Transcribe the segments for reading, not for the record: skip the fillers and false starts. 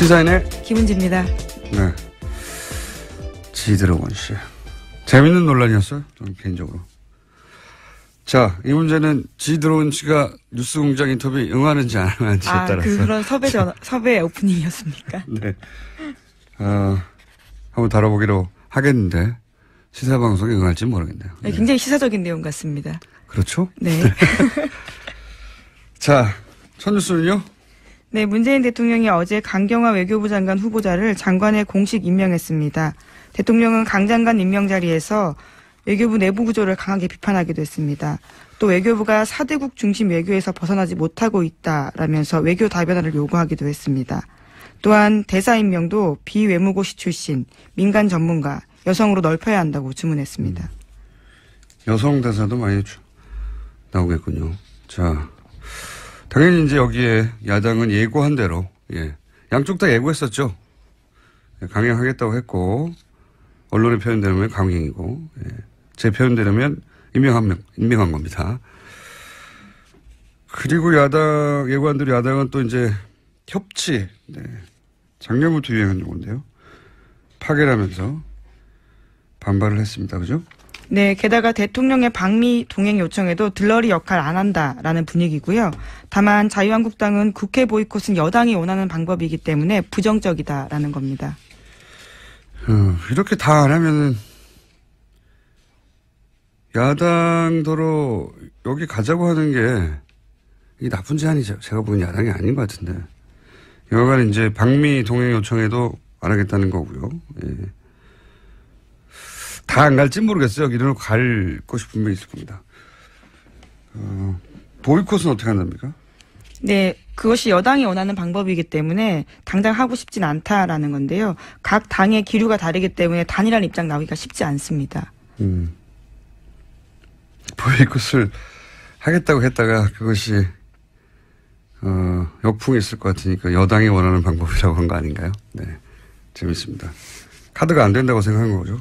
시사인의 김은지입니다. 네. 지드래곤 씨. 재밌는 논란이었어요. 저는 개인적으로. 자, 이 문제는 지드래곤 씨가 뉴스공장 인터뷰에 응하는지 안 응하는지에 따라서. 그런 섭외 오프닝이었습니까? 네. 한번 다뤄보기로 하겠는데 시사방송에 응할지 모르겠네요. 네, 굉장히 시사적인 내용 같습니다. 그렇죠? 네. 자, 첫 뉴스는요? 네, 문재인 대통령이 어제 강경화 외교부 장관 후보자를 장관에 공식 임명했습니다. 대통령은 강 장관 임명 자리에서 외교부 내부 구조를 강하게 비판하기도 했습니다. 또 외교부가 4대국 중심 외교에서 벗어나지 못하고 있다라면서 외교 다변화를 요구하기도 했습니다. 또한 대사 임명도 비외무고시 출신, 민간 전문가, 여성으로 넓혀야 한다고 주문했습니다. 여성 대사도 많이 나오겠군요. 자, 당연히 이제 여기에 야당은 예고한 대로, 양쪽 다 예고했었죠. 강행하겠다고 했고, 언론의 표현대로면 강행이고, 제 표현대로면 임명한 겁니다. 그리고 예고한 대로 야당은 또 이제 협치, 작년부터 유행한 용어인데요. 파괴라면서 반발을 했습니다. 그죠? 네, 게다가 대통령의 방미 동행 요청에도 들러리 역할 안 한다라는 분위기고요. 다만 자유한국당은 국회 보이콧은 여당이 원하는 방법이기 때문에 부정적이다라는 겁니다. 이렇게 다 안 하면은 야당도로 여기 가자고 하는 게 이게 나쁜 제안이죠. 제가 보기엔 야당이 아닌 것 같은데. 여하간 이제 방미 동행 요청에도 안 하겠다는 거고요. 다 안 갈지 모르겠어요. 이런 거 갈 곳이 분명히 있을 겁니다. 보이콧은 어떻게 한답니까? 네, 그것이 여당이 원하는 방법이기 때문에 당장 하고 싶진 않다라는 건데요. 각 당의 기류가 다르기 때문에 단일한 입장 나오기가 쉽지 않습니다. 보이콧을 하겠다고 했다가 그것이 역풍이 있을 것 같으니까 여당이 원하는 방법이라고 한 거 아닌가요? 네, 재밌습니다. 카드가 안 된다고 생각한 거죠.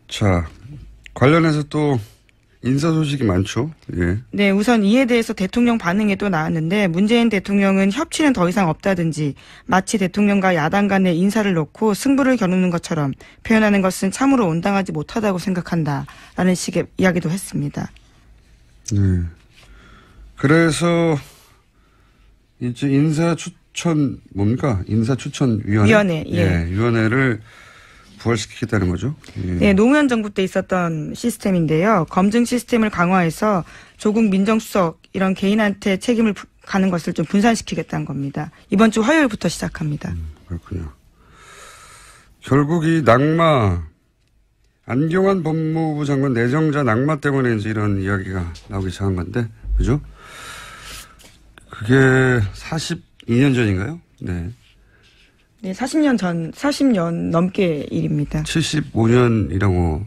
자, 관련해서 또 인사 소식이 많죠. 예. 네, 우선 이에 대해서 대통령 반응이 또 나왔는데 문재인 대통령은 협치는 더 이상 없다든지 마치 대통령과 야당 간의 인사를 놓고 승부를 겨누는 것처럼 표현하는 것은 참으로 온당하지 못하다고 생각한다라는 식의 이야기도 했습니다. 네. 그래서 이제 인사추천위원회. 위원회를 부활시키겠다는 거죠. 네, 노무현 정부 때 있었던 시스템인데요. 검증 시스템을 강화해서 조국 민정수석 이런 개인한테 책임을 가는 것을 좀 분산시키겠다는 겁니다. 이번 주 화요일부터 시작합니다. 그렇군요. 결국 이 안경환 법무부 장관 내정자 낙마 때문에 이제 이런 이야기가 나오기 시작한 건데, 그죠? 그게 42년 전인가요? 네. 네, 40년 넘게 일입니다. 75년이라고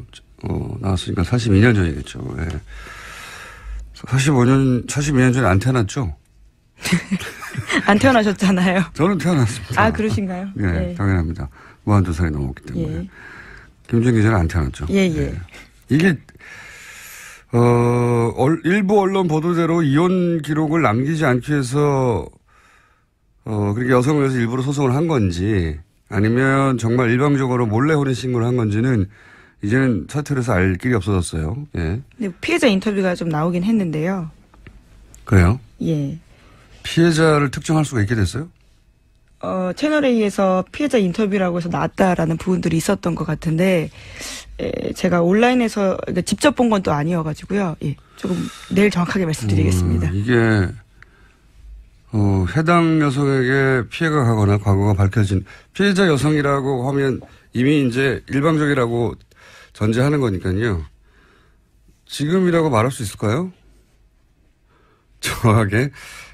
나왔으니까 42년 전이겠죠. 예. 42년 전에 안 태어났죠? 안 태어나셨잖아요. 저는 태어났습니다. 아, 그러신가요? 네, 당연합니다. 42살이 넘었기 때문에. 김정일 기자는 안 태어났죠. 예. 이게 일부 언론 보도대로 이혼 기록을 남기지 않기 위해서 그렇게 여성을 위해서 일부러 소송을 한 건지 아니면 정말 일방적으로 몰래 혼인신고를 한 건지는 이제는 사퇴를 해서 알 길이 없어졌어요. 예. 네, 피해자 인터뷰가 좀 나오긴 했는데요. 그래요? 예. 피해자를 특정할 수가 있게 됐어요? 채널A에서 피해자 인터뷰라고 해서 나왔다라는 부분들이 있었던 것 같은데, 제가 온라인에서 직접 본 건 또 아니어가지고요. 예. 조금 내일 정확하게 말씀드리겠습니다. 이게, 해당 여성에게 피해가 가거나 과거가 밝혀진 피해자 여성이라고 하면 이미 이제 일방적이라고 전제하는 거니까요. 지금이라고 말할 수 있을까요? 정확하게.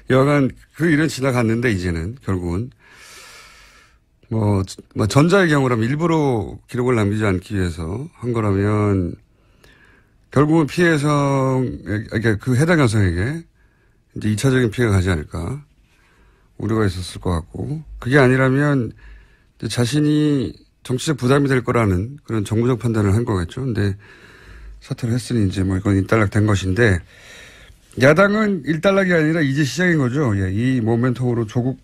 여하간 그 일은 지나갔는데 이제는 결국은 전자의 경우라면 일부러 기록을 남기지 않기 위해서 한 거라면 결국은 그러니까 그 해당 여성에게 이제 2차적인 피해가 가지 않을까 우려가 있었을 것 같고 그게 아니라면 자신이 정치적 부담이 될 거라는 그런 정무적 판단을 한 거겠죠. 근데 사퇴를 했으니 이제 이건 일단락된 것인데 야당은 일단락이 아니라 이제 시작인 거죠. 예, 이 모멘텀으로 조국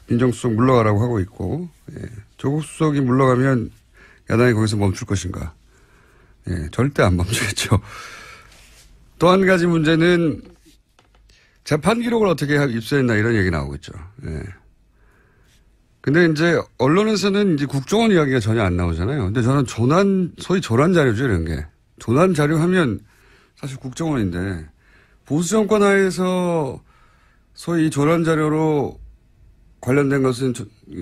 민정수석 물러가라고 하고 있고, 예. 조국 수석이 물러가면 야당이 거기서 멈출 것인가. 예. 절대 안 멈추겠죠. 또 한 가지 문제는 재판 기록을 어떻게 입수했나 이런 얘기 나오고 있죠. 예. 근데 이제 언론에서는 이제 국정원 이야기가 전혀 안 나오잖아요. 근데 저는 소위 조난 자료죠, 이런 게. 조난 자료 하면 사실 국정원인데 보수 정권 하에서 소위 조난 자료로 관련된 것은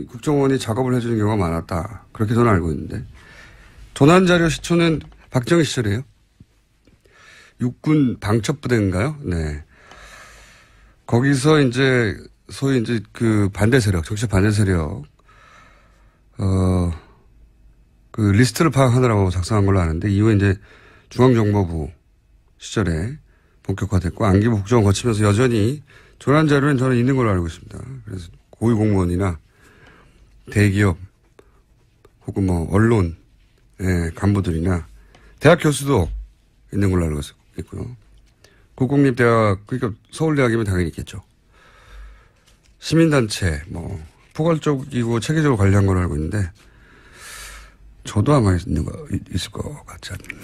국정원이 작업을 해주는 경우가 많았다. 그렇게 저는 알고 있는데. 조난 자료 시초는 박정희 시절이에요. 육군 방첩부대인가요? 네. 거기서 이제 소위 이제 그 반대 세력, 정치 반대 세력, 그 리스트를 파악하느라고 작성한 걸로 아는데 이후에 이제 중앙정보부 시절에 본격화됐고 안기부 국정원 거치면서 여전히 조난 자료는 저는 있는 걸로 알고 있습니다. 그래서 고위공무원이나 대기업 혹은 뭐 언론 간부들이나 대학 교수도 있는 걸로 알고 있고요. 국공립대학 그러니까 서울대학이면 당연히 있겠죠. 시민단체 뭐 포괄적이고 체계적으로 관리한 걸로 알고 있는데 저도 아마 있을 것 같지 않나요?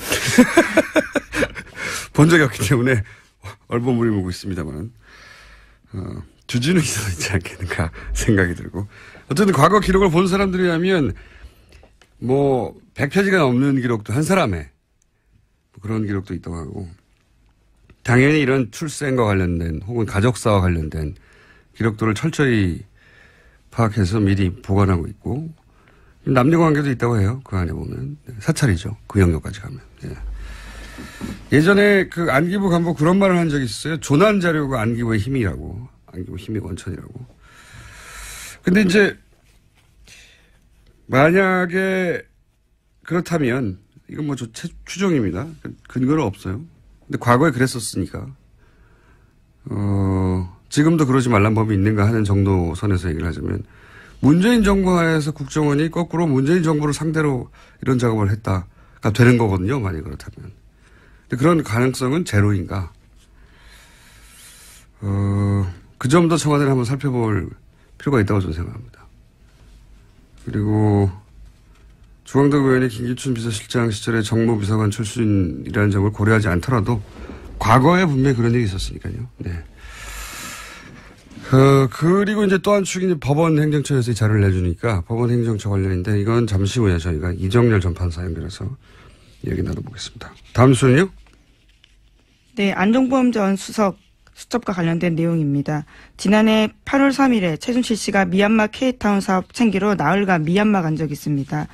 본 적이 없기 때문에 얼버무리고 있습니다만 주진우 기사도 있지 않겠는가 생각이 들고 어쨌든 과거 기록을 본 사람들이 하면 뭐 100페이지가 넘는 기록도 한 사람의 그런 기록도 있다고 하고 당연히 이런 출생과 관련된 혹은 가족사와 관련된 기록들을 철저히 파악해서 미리 보관하고 있고 남녀관계도 있다고 해요. 그 안에 보면 사찰이죠. 그 영역까지 가면. 예. 예전에 그 안기부 간부 그런 말을 한 적이 있어요. 조난 자료가 안기부의 힘이라고. 안기부 힘의 원천이라고. 근데 이제 만약에 그렇다면 이건 뭐 추정입니다. 근거는 없어요. 근데 과거에 그랬었으니까 지금도 그러지 말란 법이 있는가 하는 정도 선에서 얘기를 하자면 문재인 정부 하에서 국정원이 거꾸로 문재인 정부를 상대로 이런 작업을 했다가 되는 거거든요. 만약 그렇다면. 근데 그런 가능성은 제로인가. 그 점도 청와대를 한번 살펴볼 필요가 있다고 저는 생각합니다. 그리고 중앙당 의원이 김기춘 비서실장 시절에 정무비서관 출신이라는 점을 고려하지 않더라도 과거에 분명히 그런 일이 있었으니까요. 네. 그리고 이제 또 한 축이 법원 행정처에서 이 자료를 내주니까 법원 행정처 관련인데 이건 잠시 후에 저희가 이정렬 전 판사 연결해서 얘기 나눠보겠습니다. 다음 뉴스는요? 네, 안종범 전 수석 수첩과 관련된 내용입니다. 지난해 8월 3일에 최순실 씨가 미얀마 K타운 사업 챙기러 나흘간 미얀마 간 적이 있습니다.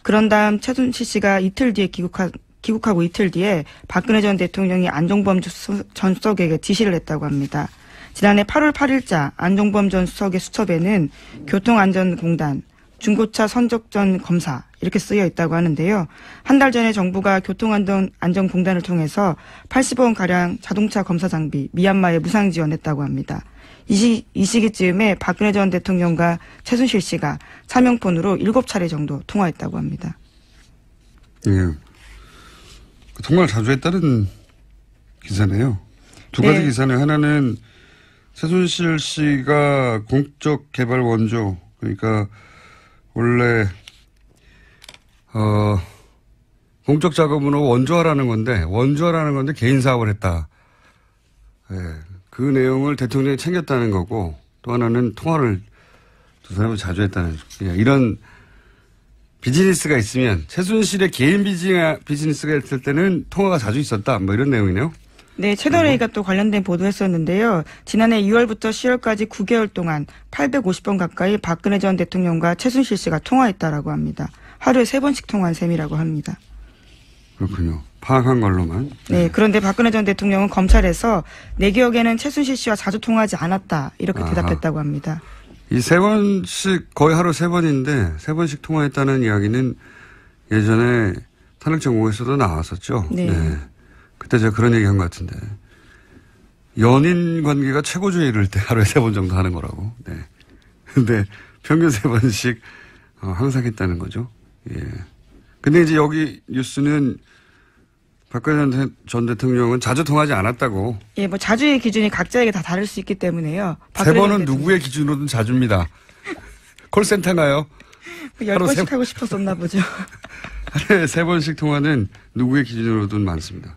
그런 다음 최순실 씨가 이틀 뒤에 귀국하고 이틀 뒤에 박근혜 전 대통령이 안종범 전 수석에게 지시를 했다고 합니다. 지난해 8월 8일자 안종범 전 수석의 수첩에는 교통안전공단, 중고차 선적전 검사 이렇게 쓰여 있다고 하는데요. 한 달 전에 정부가 교통안전공단을 통해서 80억원가량 자동차 검사 장비 미얀마에 무상 지원했다고 합니다. 이 시기쯤에 박근혜 전 대통령과 최순실 씨가 차명폰으로 7차례 정도 통화했다고 합니다. 예. 통화를 자주 했다는 기사네요. 두 가지 기사는 하나는 최순실 씨가 공적 개발 원조 그러니까 원래 공적 작업으로 원조하라는 건데 개인 사업을 했다. 예. 그 내용을 대통령이 챙겼다는 거고 또 하나는 통화를 두 사람이 자주 했다는 이런 비즈니스가 있으면 최순실의 개인 비즈니스가 있을 때는 통화가 자주 있었다. 뭐 이런 내용이네요. 네, 채널A가 또 관련된 보도했었는데요. 지난해 2월부터 10월까지 9개월 동안 850번 가까이 박근혜 전 대통령과 최순실 씨가 통화했다라고 합니다. 하루에 3번씩 통화한 셈이라고 합니다. 그렇군요. 파악한 걸로만. 네, 그런데 박근혜 전 대통령은 검찰에서 내 기억에는 최순실 씨와 자주 통화하지 않았다. 이렇게 대답했다고 합니다. 이 3번씩 거의 하루 3번인데 3번씩 통화했다는 이야기는 예전에 탄핵정국에서도 나왔었죠. 네. 네. 그때 제가 그런 얘기 한 것 같은데 연인 관계가 최고조에 이를 때 하루에 3번 정도 하는 거라고. 네. 근데 평균 3번씩 항상 했다는 거죠. 예. 근데 이제 여기 뉴스는 박근혜 전 대통령은 자주 통하지 않았다고. 예, 뭐 자주의 기준이 각자에게 다 다를 수 있기 때문에요. 3번은 누구의 기준으로든 자주입니다. 콜센터인가요? 10번씩 하고 싶었었나 보죠. 하루에 3번씩 통화는 누구의 기준으로든 많습니다.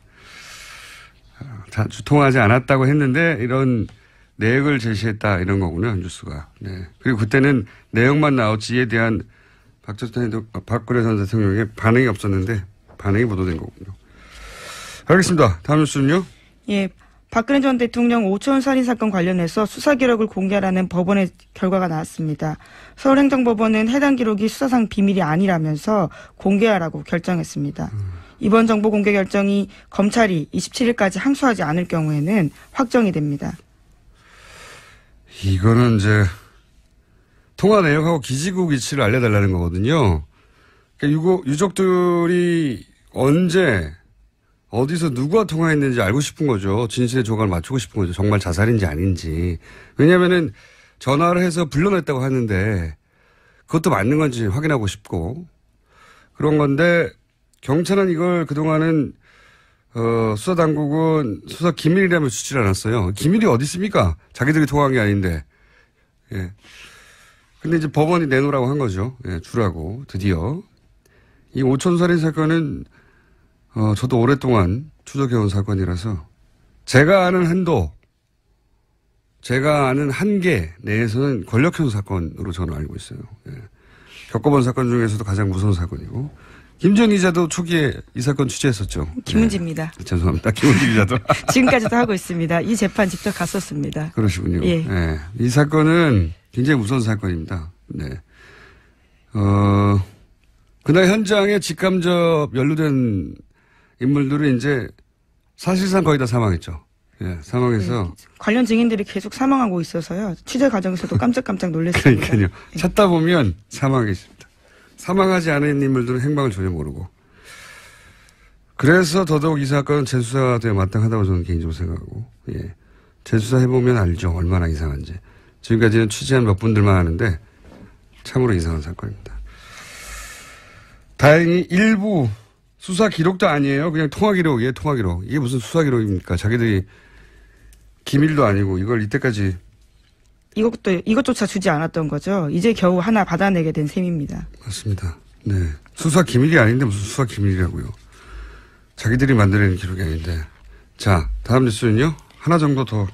통화하지 않았다고 했는데 이런 내역을 제시했다 이런 거군요. 뉴스가. 네. 그리고 그때는 내용만 나왔지 이에 대한 박근혜 전 대통령의 반응이 없었는데 반응이 보도된 거군요. 알겠습니다. 다음 뉴스는요? 예. 박근혜 전 대통령 오촌 살인 사건 관련해서 수사 기록을 공개하라는 법원의 결과가 나왔습니다. 서울행정법원은 해당 기록이 수사상 비밀이 아니라면서 공개하라고 결정했습니다. 이번 정보 공개 결정이 검찰이 27일까지 항소하지 않을 경우에는 확정이 됩니다. 이거는 이제 통화 내역하고 기지국 위치를 알려달라는 거거든요. 그러니까 유족들이 언제 어디서 누가 통화했는지 알고 싶은 거죠. 진실의 조각을 맞추고 싶은 거죠. 정말 자살인지 아닌지. 왜냐하면은 전화를 해서 불러냈다고 하는데 그것도 맞는 건지 확인하고 싶고 그런 건데 경찰은 이걸 그동안은 수사당국은 수사 기밀이라며 주지를 않았어요. 기밀이 어디 있습니까? 자기들이 통화한 게 아닌데. 예. 근데 이제 법원이 내놓으라고 한 거죠. 예, 주라고 드디어. 이 오촌살인 사건은 저도 오랫동안 추적해온 사건이라서 제가 아는 한도, 제가 아는 한계 내에서는 권력형 사건으로 저는 알고 있어요. 예. 겪어본 사건 중에서도 가장 무서운 사건이고 김지영 기자도 초기에 이 사건 취재했었죠. 김은지입니다. 네. 죄송합니다. 김은지 기자도. 지금까지도 하고 있습니다. 이 재판 직접 갔었습니다. 그러시군요. 예. 네. 이 사건은 굉장히 무서운 사건입니다. 네. 그날 현장에 직간접 연루된 인물들은 이제 사실상 거의 다 사망했죠. 예, 사망해서. 네. 관련 증인들이 계속 사망하고 있어서요. 취재 과정에서도 깜짝깜짝 놀랐습니다. 그러니까요. 찾다 보면 사망했습니다. 사망하지 않은 인물들은 행방을 전혀 모르고. 그래서 더더욱 이 사건은 재수사돼야 마땅하다고 저는 개인적으로 생각하고. 예. 재수사해보면 알죠. 얼마나 이상한지. 지금까지는 취재한 몇 분들만 아는데 참으로 이상한 사건입니다. 다행히 일부 수사 기록도 아니에요. 그냥 통화 기록이에요. 통화 기록. 이게 무슨 수사 기록입니까? 자기들이 기밀도 아니고 이걸 이때까지. 이것조차 주지 않았던 거죠. 이제 겨우 하나 받아내게 된 셈입니다. 맞습니다. 네. 수사 기밀이 아닌데 무슨 수사 기밀이라고요. 자기들이 만들어낸 기록이 아닌데. 자, 다음 뉴스는요. 하나 정도 더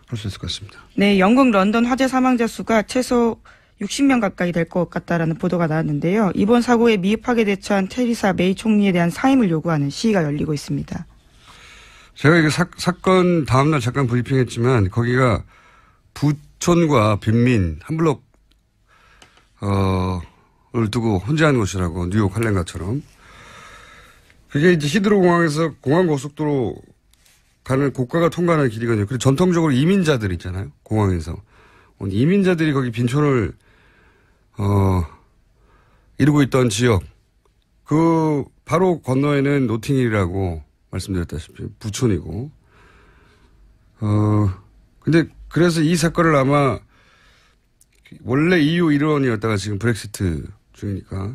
할 수 있을 것 같습니다. 네, 영국 런던 화재 사망자 수가 최소 60명 가까이 될 것 같다라는 보도가 나왔는데요. 이번 사고에 미흡하게 대처한 테리사 메이 총리에 대한 사임을 요구하는 시위가 열리고 있습니다. 제가 이거 사건 다음날 잠깐 브리핑했지만 거기가 부촌과 빈민 한 블록을 두고 혼자 하는 곳이라고 뉴욕 할렘가처럼. 그게 이제 히드로 공항에서 공항고속도로 가는 고가가 통과하는 길이거든요. 그리고 전통적으로 이민자들 있잖아요. 공항에서. 이민자들이 거기 빈촌을 이루고 있던 지역. 그 바로 건너에는 노팅힐이라고 말씀드렸다시피 부촌이고. 근데 그래서 이 사건을 아마 원래 EU 일원이었다가 지금 브렉시트 중이니까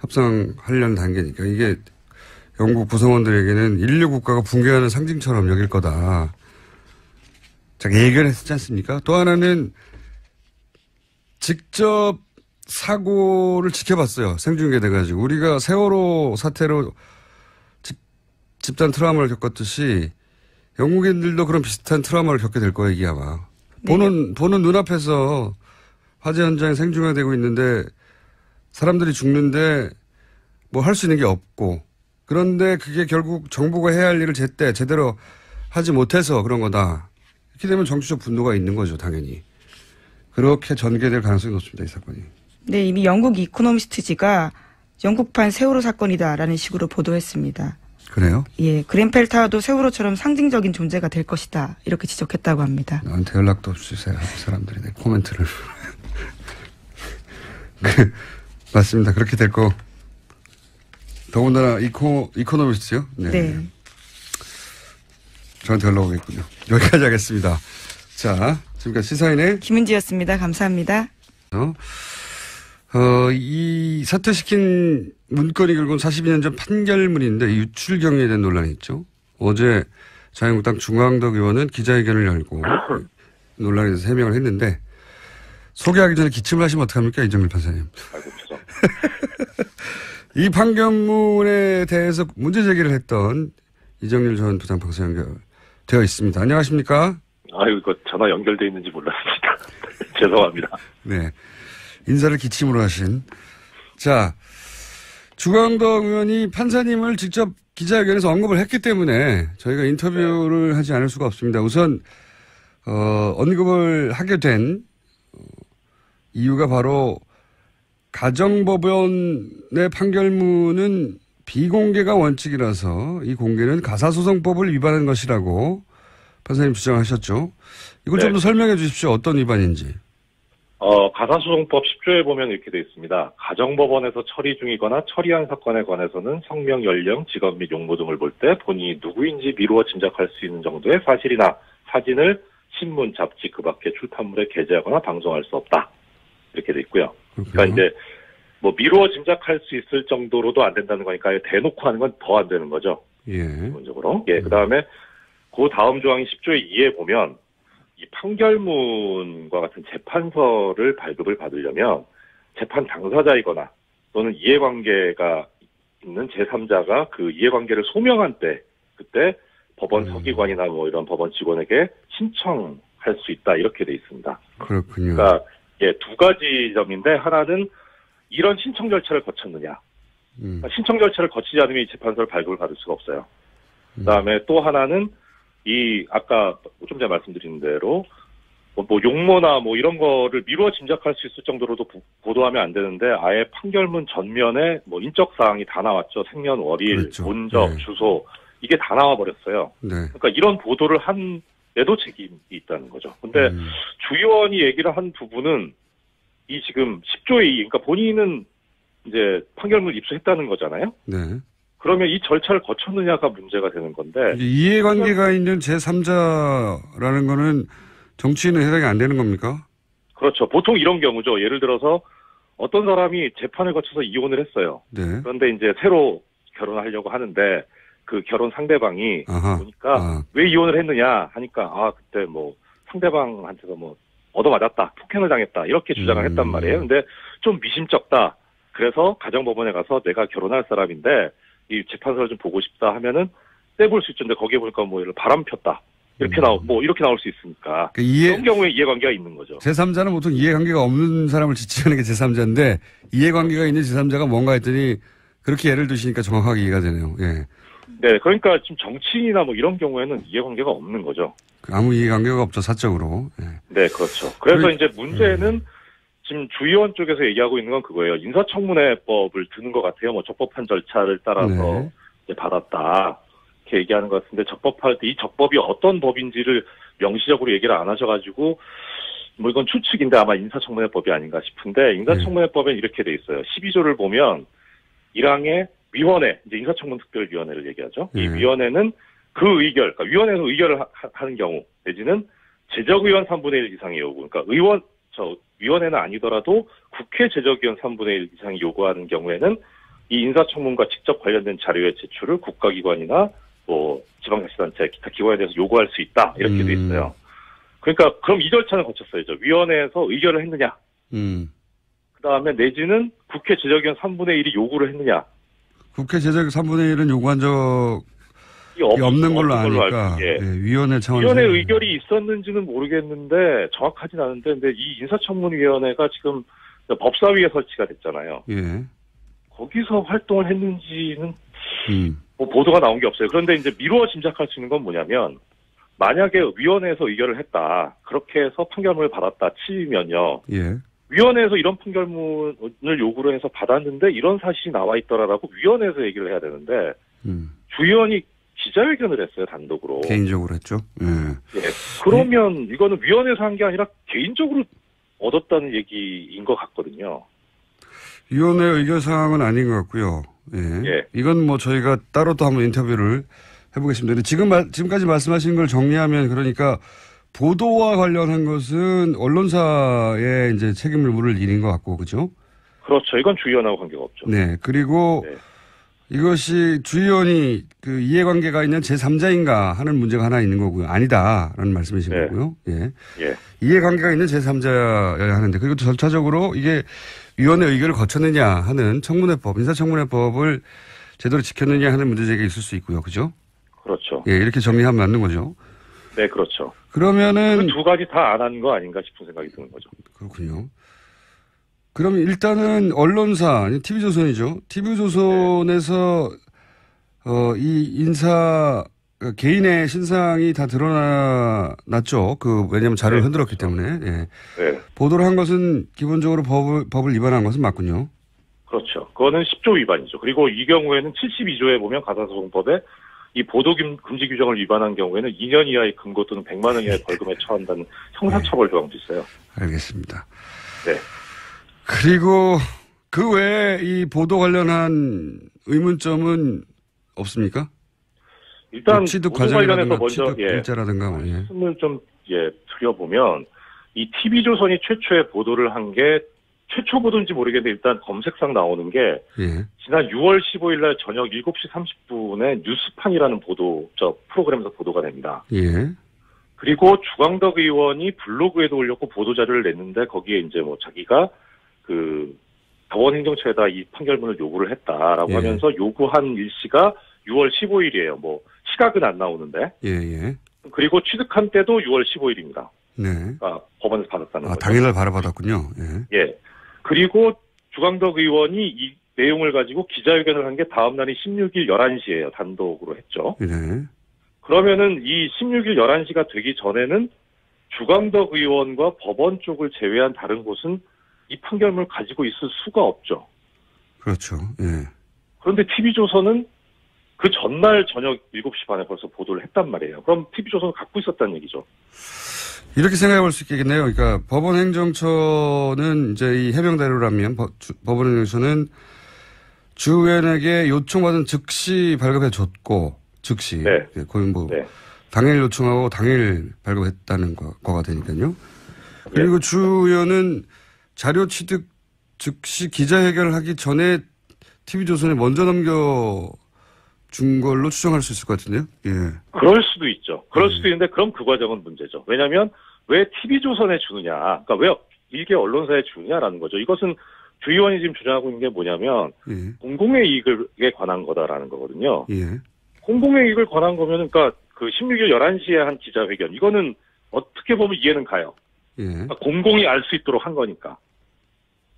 협상하려는 단계니까 이게 영국 구성원들에게는 인류 국가가 붕괴하는 상징처럼 여길 거다. 자, 얘기를 했었지 않습니까? 또 하나는 직접 사고를 지켜봤어요. 생중계돼가지고. 우리가 세월호 사태로 집단 트라우마를 겪었듯이 영국인들도 그런 비슷한 트라우마를 겪게 될 거예요, 이게 아마. 네. 보는 눈앞에서 화재 현장에 생중계되고 있는데 사람들이 죽는데 뭐 할 수 있는 게 없고 그런데 그게 결국 정부가 해야 할 일을 제대로 하지 못해서 그런 거다. 이렇게 되면 정치적 분노가 있는 거죠, 당연히. 그렇게 전개될 가능성이 높습니다, 이 사건이. 네, 이미 영국 이코노미스트지가 영국판 세월호 사건이다라는 식으로 보도했습니다. 그래요? 예, 그ren펠 타워도 세월호처럼 상징적인 존재가 될 것이다. 이렇게 지적했다고 합니다. 나한테 연락도 없이 사람들이 내 코멘트를. 맞습니다. 그렇게 될 거. 더군다나 이코노미스트요? 네. 네. 저한테 연락 오겠군요. 여기까지 하겠습니다. 자, 지금까지 시사인의 김은지였습니다. 감사합니다. 이 사퇴시킨 문건이 결국은 42년 전 판결문인데 유출 경위에 대한 논란이 있죠. 어제 자유한국당 중앙덕 의원은 기자회견을 열고 논란에 대해서 해명을 했는데 소개하기 전에 기침을 하시면 어떡합니까, 이정일 판사님. 아이고, 죄송. 이 판결문에 대해서 문제 제기를 했던 이정일 전 부장판사 연결되어 있습니다. 안녕하십니까? 아유, 이거 전화 연결돼 있는지 몰랐습니다. 죄송합니다. 네. 인사를 기침으로 하신. 자, 주광덕 의원이 판사님을 직접 기자회견에서 언급을 했기 때문에 저희가 인터뷰를 하지 않을 수가 없습니다. 우선, 언급을 하게 된 이유가 바로 가정법원의 판결문은 비공개가 원칙이라서 이 공개는 가사소송법을 위반한 것이라고 판사님 주장하셨죠. 이걸 좀 더 설명해 주십시오. 어떤 위반인지. 가사소송법 10조에 보면 이렇게 되어 있습니다. 가정법원에서 처리 중이거나 처리한 사건에 관해서는 성명, 연령, 직업 및 용모 등을 볼 때 본인이 누구인지 미루어 짐작할 수 있는 정도의 사실이나 사진을 신문, 잡지 그 밖의 출판물에 게재하거나 방송할 수 없다. 이렇게 돼 있고요. 그러니까 이제 뭐 미루어 짐작할 수 있을 정도로도 안 된다는 거니까 대놓고 하는 건 더 안 되는 거죠. 예. 기본적으로. 예. 그다음에 그 다음 조항인 10조의 2에 보면 이 판결문과 같은 재판서를 발급을 받으려면 재판 당사자이거나 또는 이해관계가 있는 제3자가 그 이해관계를 소명한 때 그때 법원 서기관이나 뭐 이런 법원 직원에게 신청할 수 있다 이렇게 돼 있습니다. 그렇군요. 그러니까 예, 두 가지 점인데 하나는 이런 신청 절차를 거쳤느냐. 그러니까 신청 절차를 거치지 않으면 이 재판서를 발급을 받을 수가 없어요. 그다음에 또 하나는 이 아까 좀 전에 말씀드린 대로 뭐 용모나 뭐 이런 거를 미루어 짐작할 수 있을 정도로도 보도하면 안 되는데 아예 판결문 전면에 뭐 인적 사항이 다 나왔죠. 생년월일, 그렇죠. 본적, 네. 주소 이게 다 나와 버렸어요. 네. 그러니까 이런 보도를 한 에도 책임이 있다는 거죠. 근데 주 의원이 얘기를 한 부분은 이 지금 10조의 2, 그러니까 본인은 이제 판결문 입수했다는 거잖아요. 네. 그러면 이 절차를 거쳤느냐가 문제가 되는 건데. 이해관계가 있는 제3자라는 거는 정치인은 해당이 안 되는 겁니까? 그렇죠. 보통 이런 경우죠. 예를 들어서 어떤 사람이 재판을 거쳐서 이혼을 했어요. 네. 그런데 이제 새로 결혼하려고 하는데 그 결혼 상대방이 보니까 왜 이혼을 했느냐 하니까 그때 뭐 상대방한테서 뭐 얻어맞았다, 폭행을 당했다 이렇게 주장을 했단 말이에요. 근데 좀 미심쩍다. 그래서 가정법원에 가서 내가 결혼할 사람인데 이 재판서를 좀 보고 싶다 하면은 떼볼 수 있는데 거기에 보니까 뭐 바람 폈다 이렇게 이렇게 나올 수 있으니까 그런 경우에 이해관계가 있는 거죠. 제3자는 보통 이해관계가 없는 사람을 지칭하는 게 제3자인데 이해관계가 있는 제3자가 뭔가 했더니 그렇게 예를 드시니까 정확하게 이해가 되네요. 예. 네, 그러니까 지금 정치인이나 뭐 이런 경우에는 이해관계가 없는 거죠. 아무 이해관계가 없죠, 사적으로. 예. 네, 그렇죠. 그래서 이제 문제는 지금 주 의원 쪽에서 얘기하고 있는 건 그거예요. 인사청문회법을 드는 것 같아요. 뭐 적법한 절차를 따라서 이제 받았다. 이렇게 얘기하는 것 같은데 적법할 때 이 적법이 어떤 법인지를 명시적으로 얘기를 안 하셔가지고 뭐 이건 추측인데 아마 인사청문회법이 아닌가 싶은데 인사청문회법에 이렇게 돼 있어요. 12조를 보면 1항에 위원회, 이제 인사청문특별위원회를 얘기하죠. 이 위원회는 그 의결, 그러니까 위원회에서 의결을 하는 경우 내지는 제적의원 3분의 1 이상의 요구, 그러니까 위원회는 아니더라도 국회 제적의원 3분의 1 이상이 요구하는 경우에는 이 인사청문과 직접 관련된 자료의 제출을 국가기관이나 뭐 지방자치단체, 기타 기관에 대해서 요구할 수 있다 이렇게 돼 있어요. 그러니까 그럼 이 절차는 거쳤어야죠. 위원회에서 의결을 했느냐. 그다음에 내지는 국회 제적의원 3분의 1이 요구를 했느냐. 국회 제적 3분의 1은 요구한 적이 없는 걸로 아니까 위원회 차원에서. 위원회 의결이 있었는지는 모르겠는데 정확하진 않은데 근데 이 인사청문위원회가 지금 법사위에 설치가 됐잖아요. 예. 거기서 활동을 했는지는 뭐 보도가 나온 게 없어요. 그런데 이제 미루어 짐작할 수 있는 건 뭐냐면 만약에 위원회에서 의결을 했다. 그렇게 해서 판결문을 받았다 치면요. 예. 위원회에서 이런 판결문을 요구를 해서 받았는데 이런 사실이 나와 있더라라고 위원회에서 얘기를 해야 되는데 주 의원이 기자회견을 했어요. 단독으로. 개인적으로 했죠. 예. 그러면 이거는 위원회에서 한 게 아니라 개인적으로 얻었다는 얘기인 것 같거든요. 위원회 의결 사항은 아닌 것 같고요. 예. 이건 뭐 저희가 따로 또 한번 인터뷰를 해보겠습니다. 지금까지 말씀하신 걸 정리하면 그러니까 보도와 관련한 것은 언론사의 이제 책임을 물을 일인 것 같고, 그죠? 그렇죠. 이건 주 의원하고 관계가 없죠. 네. 그리고 이것이 주 의원이 그 이해관계가 있는 제3자인가 하는 문제가 하나 있는 거고요. 아니다라는 말씀이신 네. 거고요. 예. 예. 이해관계가 있는 제3자여야 하는데 그리고 또 절차적으로 이게 위원회 의결을 거쳤느냐 하는 청문회법, 인사청문회법을 제대로 지켰느냐 하는 문제제기가 있을 수 있고요. 그죠? 그렇죠. 예, 이렇게 정리하면 맞는 거죠. 네, 그렇죠. 그러면은 그 두 가지 다 안 한 거 아닌가 싶은 생각이 드는 거죠. 그렇군요. 그럼 일단은 언론사, TV조선이죠. TV조선에서 이 인사 개인의 신상이 다 드러났죠. 왜냐하면 자료를 네, 흔들었기 그렇죠. 때문에 예. 네. 보도를 한 것은 기본적으로 법을 위반한 것은 맞군요. 그렇죠. 그거는 10조 위반이죠. 그리고 이 경우에는 72조에 보면 가사소송법에 이 보도 금지 규정을 위반한 경우에는 2년 이하의 금고 또는 100만 원 이하의 벌금에 처한다는 형사처벌 조항도 있어요. 알겠습니다. 네. 그리고 그 외에 이 보도 관련한 의문점은 없습니까? 일단 취득 보도 관련해서 과정이라든가 먼저 취득 일자라든가 뭐, 예. 말씀을 좀 드려보면 이 TV조선이 최초의 보도를 한 게 최초 보도인지 모르겠는데 일단 검색상 나오는 게 예. 지난 6월 15일 날 저녁 7시 30분에 뉴스판이라는 프로그램에서 보도가 됩니다. 예. 그리고 주광덕 의원이 블로그에도 올렸고 보도자료를 냈는데 거기에 이제 뭐 자기가 그 법원행정처에다 이 판결문을 요구를 했다라고 예. 하면서 요구한 일시가 6월 15일이에요. 뭐 시각은 안 나오는데. 예, 예. 그리고 취득한 때도 6월 15일입니다. 네. 그러니까 법원에서 받았다는 거죠. 당일날 바로받았군요. 예. 예. 그리고 주광덕 의원이 이 내용을 가지고 기자회견을 한 게 다음 날이 16일 11시예요. 단독으로 했죠. 네. 그러면은 이 16일 11시가 되기 전에는 주광덕 의원과 법원 쪽을 제외한 다른 곳은 이 판결문을 가지고 있을 수가 없죠. 그렇죠. 예. 그런데 TV조선은 그 전날 저녁 7시 반에 벌써 보도를 했단 말이에요. 그럼 TV조선은 갖고 있었다는 얘기죠. 이렇게 생각해 볼 수 있겠네요. 그러니까 법원행정처는 이제 이 해명대로라면 법원행정처는 주 의원에게 요청받은 즉시 발급해 줬고 즉시 네. 거의 뭐 네. 당일 요청하고 당일 발급했다는 거가 되니까요. 그리고 주 의원은 자료 취득 즉시 기자회견을 하기 전에 TV조선에 먼저 넘겨준 걸로 추정할 수 있을 것 같은데요. 예. 그럴 수도 있죠. 그럴 수도 있는데 그럼 그 과정은 문제죠. 왜냐하면 왜 TV조선에 주느냐. 그러니까 왜 일개 언론사에 주느냐라는 거죠. 이것은 주 의원이 지금 주장하고 있는 게 뭐냐면 예. 공공의 이익에 관한 거다라는 거거든요. 예. 공공의 이익을 관한 거면은 그러니까 그 16일 11시에 한 기자회견 이거는 어떻게 보면 이해는 가요. 예. 그러니까 공공이 알 수 있도록 한 거니까.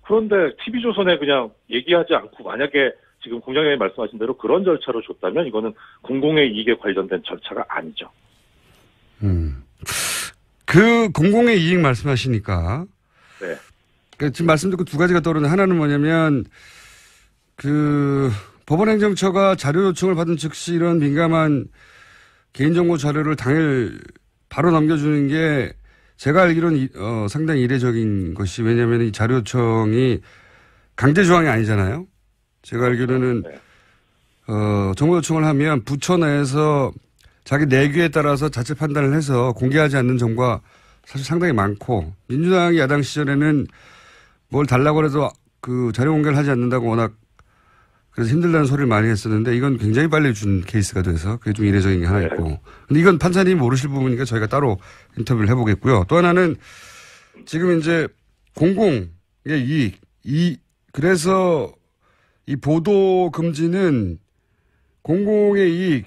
그런데 TV조선에 그냥 얘기하지 않고 만약에 지금 공장장님 말씀하신 대로 그런 절차로 줬다면 이거는 공공의 이익에 관련된 절차가 아니죠. 그 공공의 이익 말씀하시니까. 네. 그러니까 지금 말씀 듣고 두 가지가 떠오르는데 하나는 뭐냐면 법원행정처가 자료 요청을 받은 즉시 이런 민감한 개인정보 자료를 당일 바로 넘겨주는 게 제가 알기로는 상당히 이례적인 것이 왜냐하면 이 자료 요청이 강제 조항이 아니잖아요. 제가 알기로는 네. 정보 요청을 하면 부처 내에서 자기 내규에 따라서 자체 판단을 해서 공개하지 않는 정보가 사실 상당히 많고 민주당이 야당 시절에는 뭘 달라고 해도 그 자료 공개를 하지 않는다고 워낙 그래서 힘들다는 소리를 많이 했었는데 이건 굉장히 빨리 준 케이스가 돼서 그게 좀 이례적인 게 하나 있고. 근데 이건 판사님이 모르실 부분이니까 저희가 따로 인터뷰를 해보겠고요. 또 하나는 지금 이제 공공의 이익, 그래서 이 보도 금지는 공공의 이익,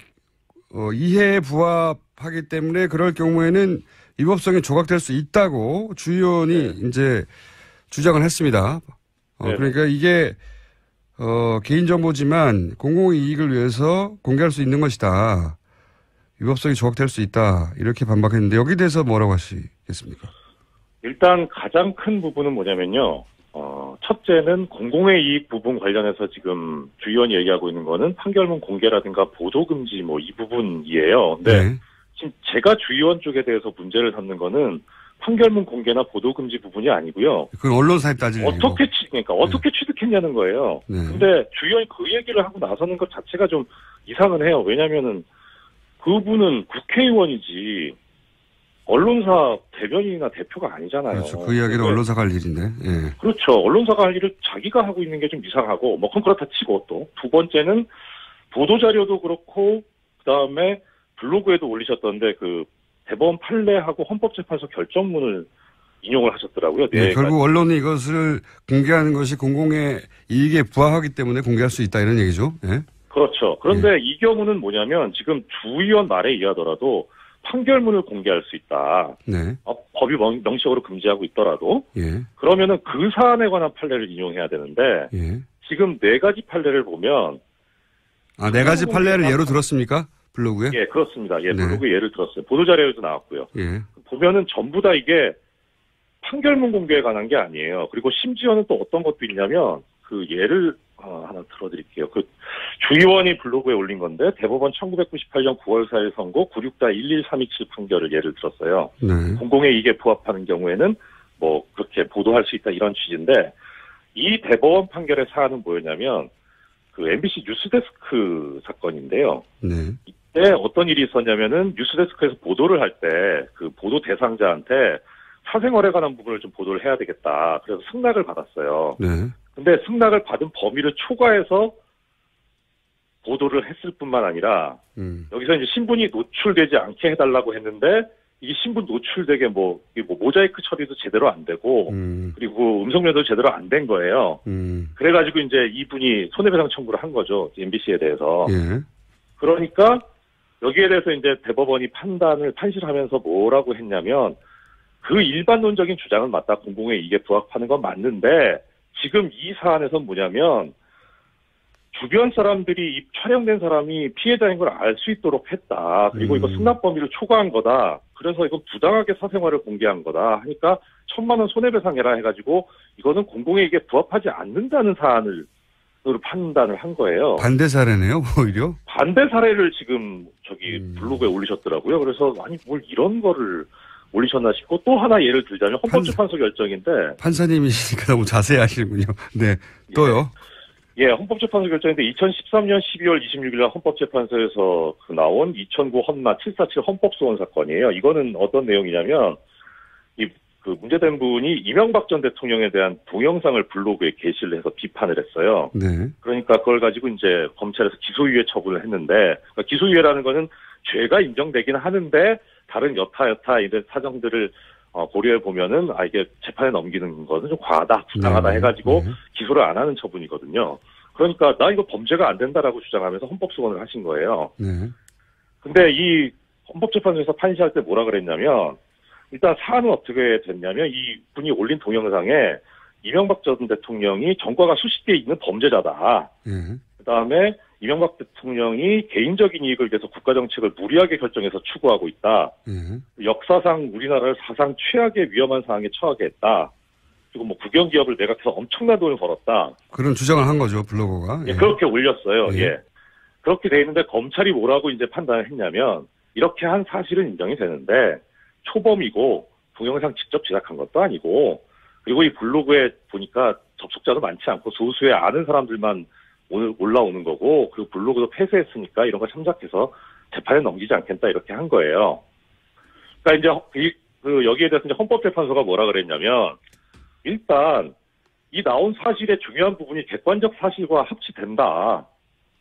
이해에 부합하기 때문에 그럴 경우에는 위법성이 조각될 수 있다고 주 의원이 이제 주장을 했습니다. 그러니까 이게 개인정보지만 공공의 이익을 위해서 공개할 수 있는 것이다. 위법성이 조각될 수 있다. 이렇게 반박했는데 여기에 대해서 뭐라고 하시겠습니까? 일단 가장 큰 부분은 뭐냐면요. 첫째는 공공의 이익 부분 관련해서 지금 주 의원이 얘기하고 있는 거는 판결문 공개라든가 보도 금지 뭐 이 부분이에요. 근데 네. 지금 제가 주 의원 쪽에 대해서 문제를 삼는 거는 판결문 공개나 보도 금지 부분이 아니고요. 그건 언론사에 따지는 그러니까 어떻게 취득했냐는 거예요. 네. 근데 주 의원이 그 얘기를 하고 나서는 것 자체가 좀 이상은 해요. 왜냐면은 그분은 국회의원이지 언론사 대변인이나 대표가 아니잖아요. 그렇죠. 그 이야기는 언론사가 할 일인데. 예. 그렇죠. 언론사가 할 일을 자기가 하고 있는 게 좀 이상하고, 그럼 그렇다 치고 또. 두 번째는 보도자료도 그렇고 그다음에 블로그에도 올리셨던데 그 대법원 판례하고 헌법재판소 결정문을 인용을 하셨더라고요. 네, 결국 언론이 이것을 공개하는 것이 공공의 이익에 부합하기 때문에 공개할 수 있다 이런 얘기죠. 네. 그렇죠. 그런데 이 경우는 뭐냐면 지금 주 의원 말에 의하더라도 판결문을 공개할 수 있다. 네. 법이 명시적으로 금지하고 있더라도 예. 그러면은 그 사안에 관한 판례를 인용해야 되는데 예. 지금 4가지 판례를 보면 4가지 판례를 예로 들었습니까? 블로그에? 예, 그렇습니다. 예, 네. 블로그에 예를 들었어요. 보도자료에도 나왔고요. 예. 보면은 전부 다 이게 판결문 공개에 관한 게 아니에요. 그리고 심지어는 또 어떤 것도 있냐면 그 예를 하나 들어드릴게요. 그 주의원이 블로그에 올린 건데 대법원 1998년 9월 4일 선고 96-11327 판결을 예를 들었어요. 네. 공공의 이익에 부합하는 경우에는 뭐 그렇게 보도할 수 있다 이런 취지인데 이 대법원 판결의 사안은 뭐였냐면 그 MBC 뉴스데스크 사건인데요. 네. 이때 어떤 일이 있었냐면은 뉴스데스크에서 보도를 할 때 그 보도 대상자한테 사생활에 관한 부분을 좀 보도를 해야 되겠다. 그래서 승낙을 받았어요. 네. 근데 승낙을 받은 범위를 초과해서 보도를 했을 뿐만 아니라 여기서 이제 신분이 노출되지 않게 해달라고 했는데 이게 신분 노출되게 뭐 모자이크 처리도 제대로 안 되고 그리고 음성면도 제대로 안 된 거예요. 그래가지고 이제 이분이 손해배상 청구를 한 거죠. MBC에 대해서. 예. 그러니까 여기에 대해서 이제 대법원이 판시하면서 뭐라고 했냐면 그 일반론적인 주장은 맞다. 공공의 이익에 부합하는 건 맞는데 지금 이 사안에서 뭐냐면 주변 사람들이 이 촬영된 사람이 피해자인 걸 알 수 있도록 했다. 그리고 이거 승낙 범위를 초과한 거다. 그래서 이건 부당하게 사생활을 공개한 거다. 하니까 1,000만 원 손해배상해라 해가지고 이거는 공공의 이익에 부합하지 않는다는 사안으로 판단을 한 거예요. 반대 사례네요, 오히려. 반대 사례를 지금 블로그에 올리셨더라고요. 그래서 아니 뭘 이런 거를 올리셨나 싶고 또 하나 예를 들자면 헌법재판소 결정인데 판사님이시니까 너무 자세히 하시는군요. 네. 또요. 예, 헌법재판소 결정인데 2013년 12월 26일 날 헌법재판소에서 나온 2009 헌마 747 헌법소원 사건이에요. 이거는 어떤 내용이냐면 그 문제된 분이 이명박 전 대통령에 대한 동영상을 블로그에 게시를 해서 비판을 했어요. 네. 그러니까 그걸 가지고 이제 검찰에서 기소유예 처분을 했는데 그러니까 기소유예라는 거는 죄가 인정되긴 하는데 다른 여타 이런 사정들을 고려해 보면은 이게 재판에 넘기는 것은 좀 과하다, 부당하다 해가지고 기소를 안 하는 처분이거든요. 그러니까 나 이거 범죄가 안 된다라고 주장하면서 헌법소원을 하신 거예요. 네. 근데 이 헌법재판소에서 판시할 때 뭐라 그랬냐면 일단 사안은 어떻게 됐냐면 이 분이 올린 동영상에 이명박 전 대통령이 전과가 수십 개 있는 범죄자다. 그다음에 이명박 대통령이 개인적인 이익을 위해서 국가정책을 무리하게 결정해서 추구하고 있다. 역사상 우리나라를 사상 최악의 위험한 상황에 처하게 했다. 그리고 뭐 국영기업을 매각해서 엄청난 돈을 벌었다. 그런 주장을 한 거죠, 블로거가. 예, 그렇게 올렸어요. 예. 그렇게 돼 있는데 검찰이 뭐라고 이제 판단을 했냐면 이렇게 한 사실은 인정이 되는데 초범이고 동영상 직접 제작한 것도 아니고 그리고 이 블로그에 보니까 접속자도 많지 않고 소수의 아는 사람들만 오늘 올라오는 거고 그 블로그도 폐쇄했으니까 이런 거 참작해서 재판에 넘기지 않겠다 이렇게 한 거예요. 그러니까 이제 여기에 대해서 이제 헌법재판소가 뭐라 그랬냐면 일단 이 나온 사실의 중요한 부분이 객관적 사실과 합치된다.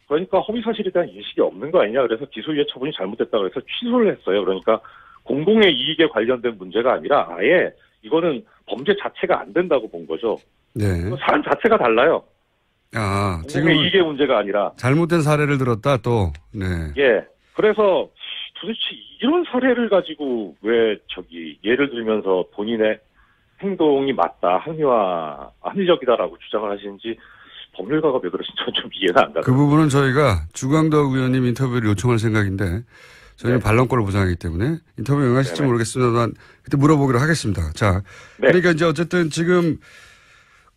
그러니까 허위 사실에 대한 인식이 없는 거 아니냐. 그래서 기소유예 처분이 잘못됐다 그래서 취소를 했어요. 그러니까 공공의 이익에 관련된 문제가 아니라 아예 이거는 범죄 자체가 안 된다고 본 거죠. 네. 사안 자체가 달라요. 지금 공공의 이익의 문제가 아니라 잘못된 사례를 들었다 또. 네. 예. 그래서 도대체 이런 사례를 가지고 왜 예를 들면서 본인의 행동이 맞다, 합리적이다라고 주장을 하시는지 법률가가 왜 그러신지 좀 이해가 안 가요. 그 부분은 저희가 주광덕 의원님 인터뷰를 요청할 생각인데 저희는 반론권을 보장하기 때문에 인터뷰 응하실지 모르겠습니다만 그때 물어보기로 하겠습니다. 자, 그러니까 이제 어쨌든 지금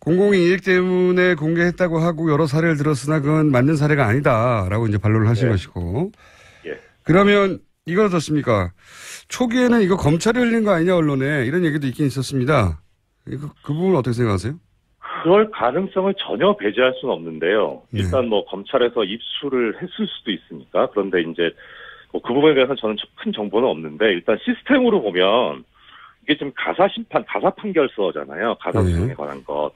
공공의 이익 때문에 공개했다고 하고 여러 사례를 들었으나 그건 맞는 사례가 아니다라고 이제 반론을 하신 것이고. 예. 그러면 이건 어떻습니까? 초기에는 이거 검찰이 흘린 거 아니냐 언론에 이런 얘기도 있긴 있었습니다. 그 부분 어떻게 생각하세요? 그럴 가능성을 전혀 배제할 수는 없는데요. 일단 뭐 검찰에서 입수를 했을 수도 있으니까. 그런데 이제 그 부분에 대해서는 저는 큰 정보는 없는데 일단 시스템으로 보면 이게 지금 가사 판결서잖아요. 가사 소송에 관한 것.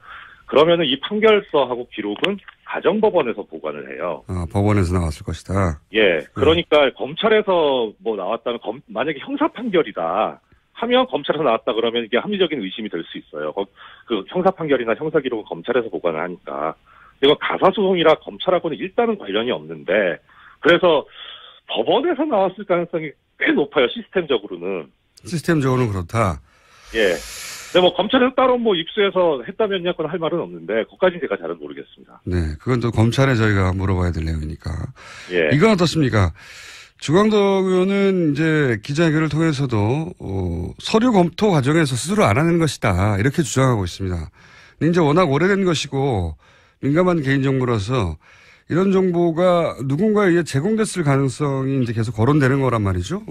그러면은 이 판결서하고 기록은 가정법원에서 보관을 해요. 법원에서 나왔을 것이다. 예. 그러니까 검찰에서 뭐 나왔다면 만약에 형사 판결이다 하면 검찰에서 나왔다 그러면 이게 합리적인 의심이 될 수 있어요. 그 형사 판결이나 형사 기록은 검찰에서 보관을 하니까. 이건 가사소송이라 검찰하고는 일단은 관련이 없는데 그래서 법원에서 나왔을 가능성이 꽤 높아요. 시스템적으로는. 시스템적으로는 그렇다. 예. 근데 뭐 검찰에서 따로 뭐 입수해서 했다면야 그건 할 말은 없는데 그것까지는 제가 잘은 모르겠습니다. 네. 그건 또 검찰에 저희가 물어봐야 될 내용이니까. 예. 이건 어떻습니까? 주광덕 의원은 이제 기자회견을 통해서도 서류 검토 과정에서 스스로 알아낸 것이다. 이렇게 주장하고 있습니다. 근데 이제 워낙 오래된 것이고 민감한 개인정보라서 이런 정보가 누군가에 의해 제공됐을 가능성이 이제 계속 거론되는 거란 말이죠.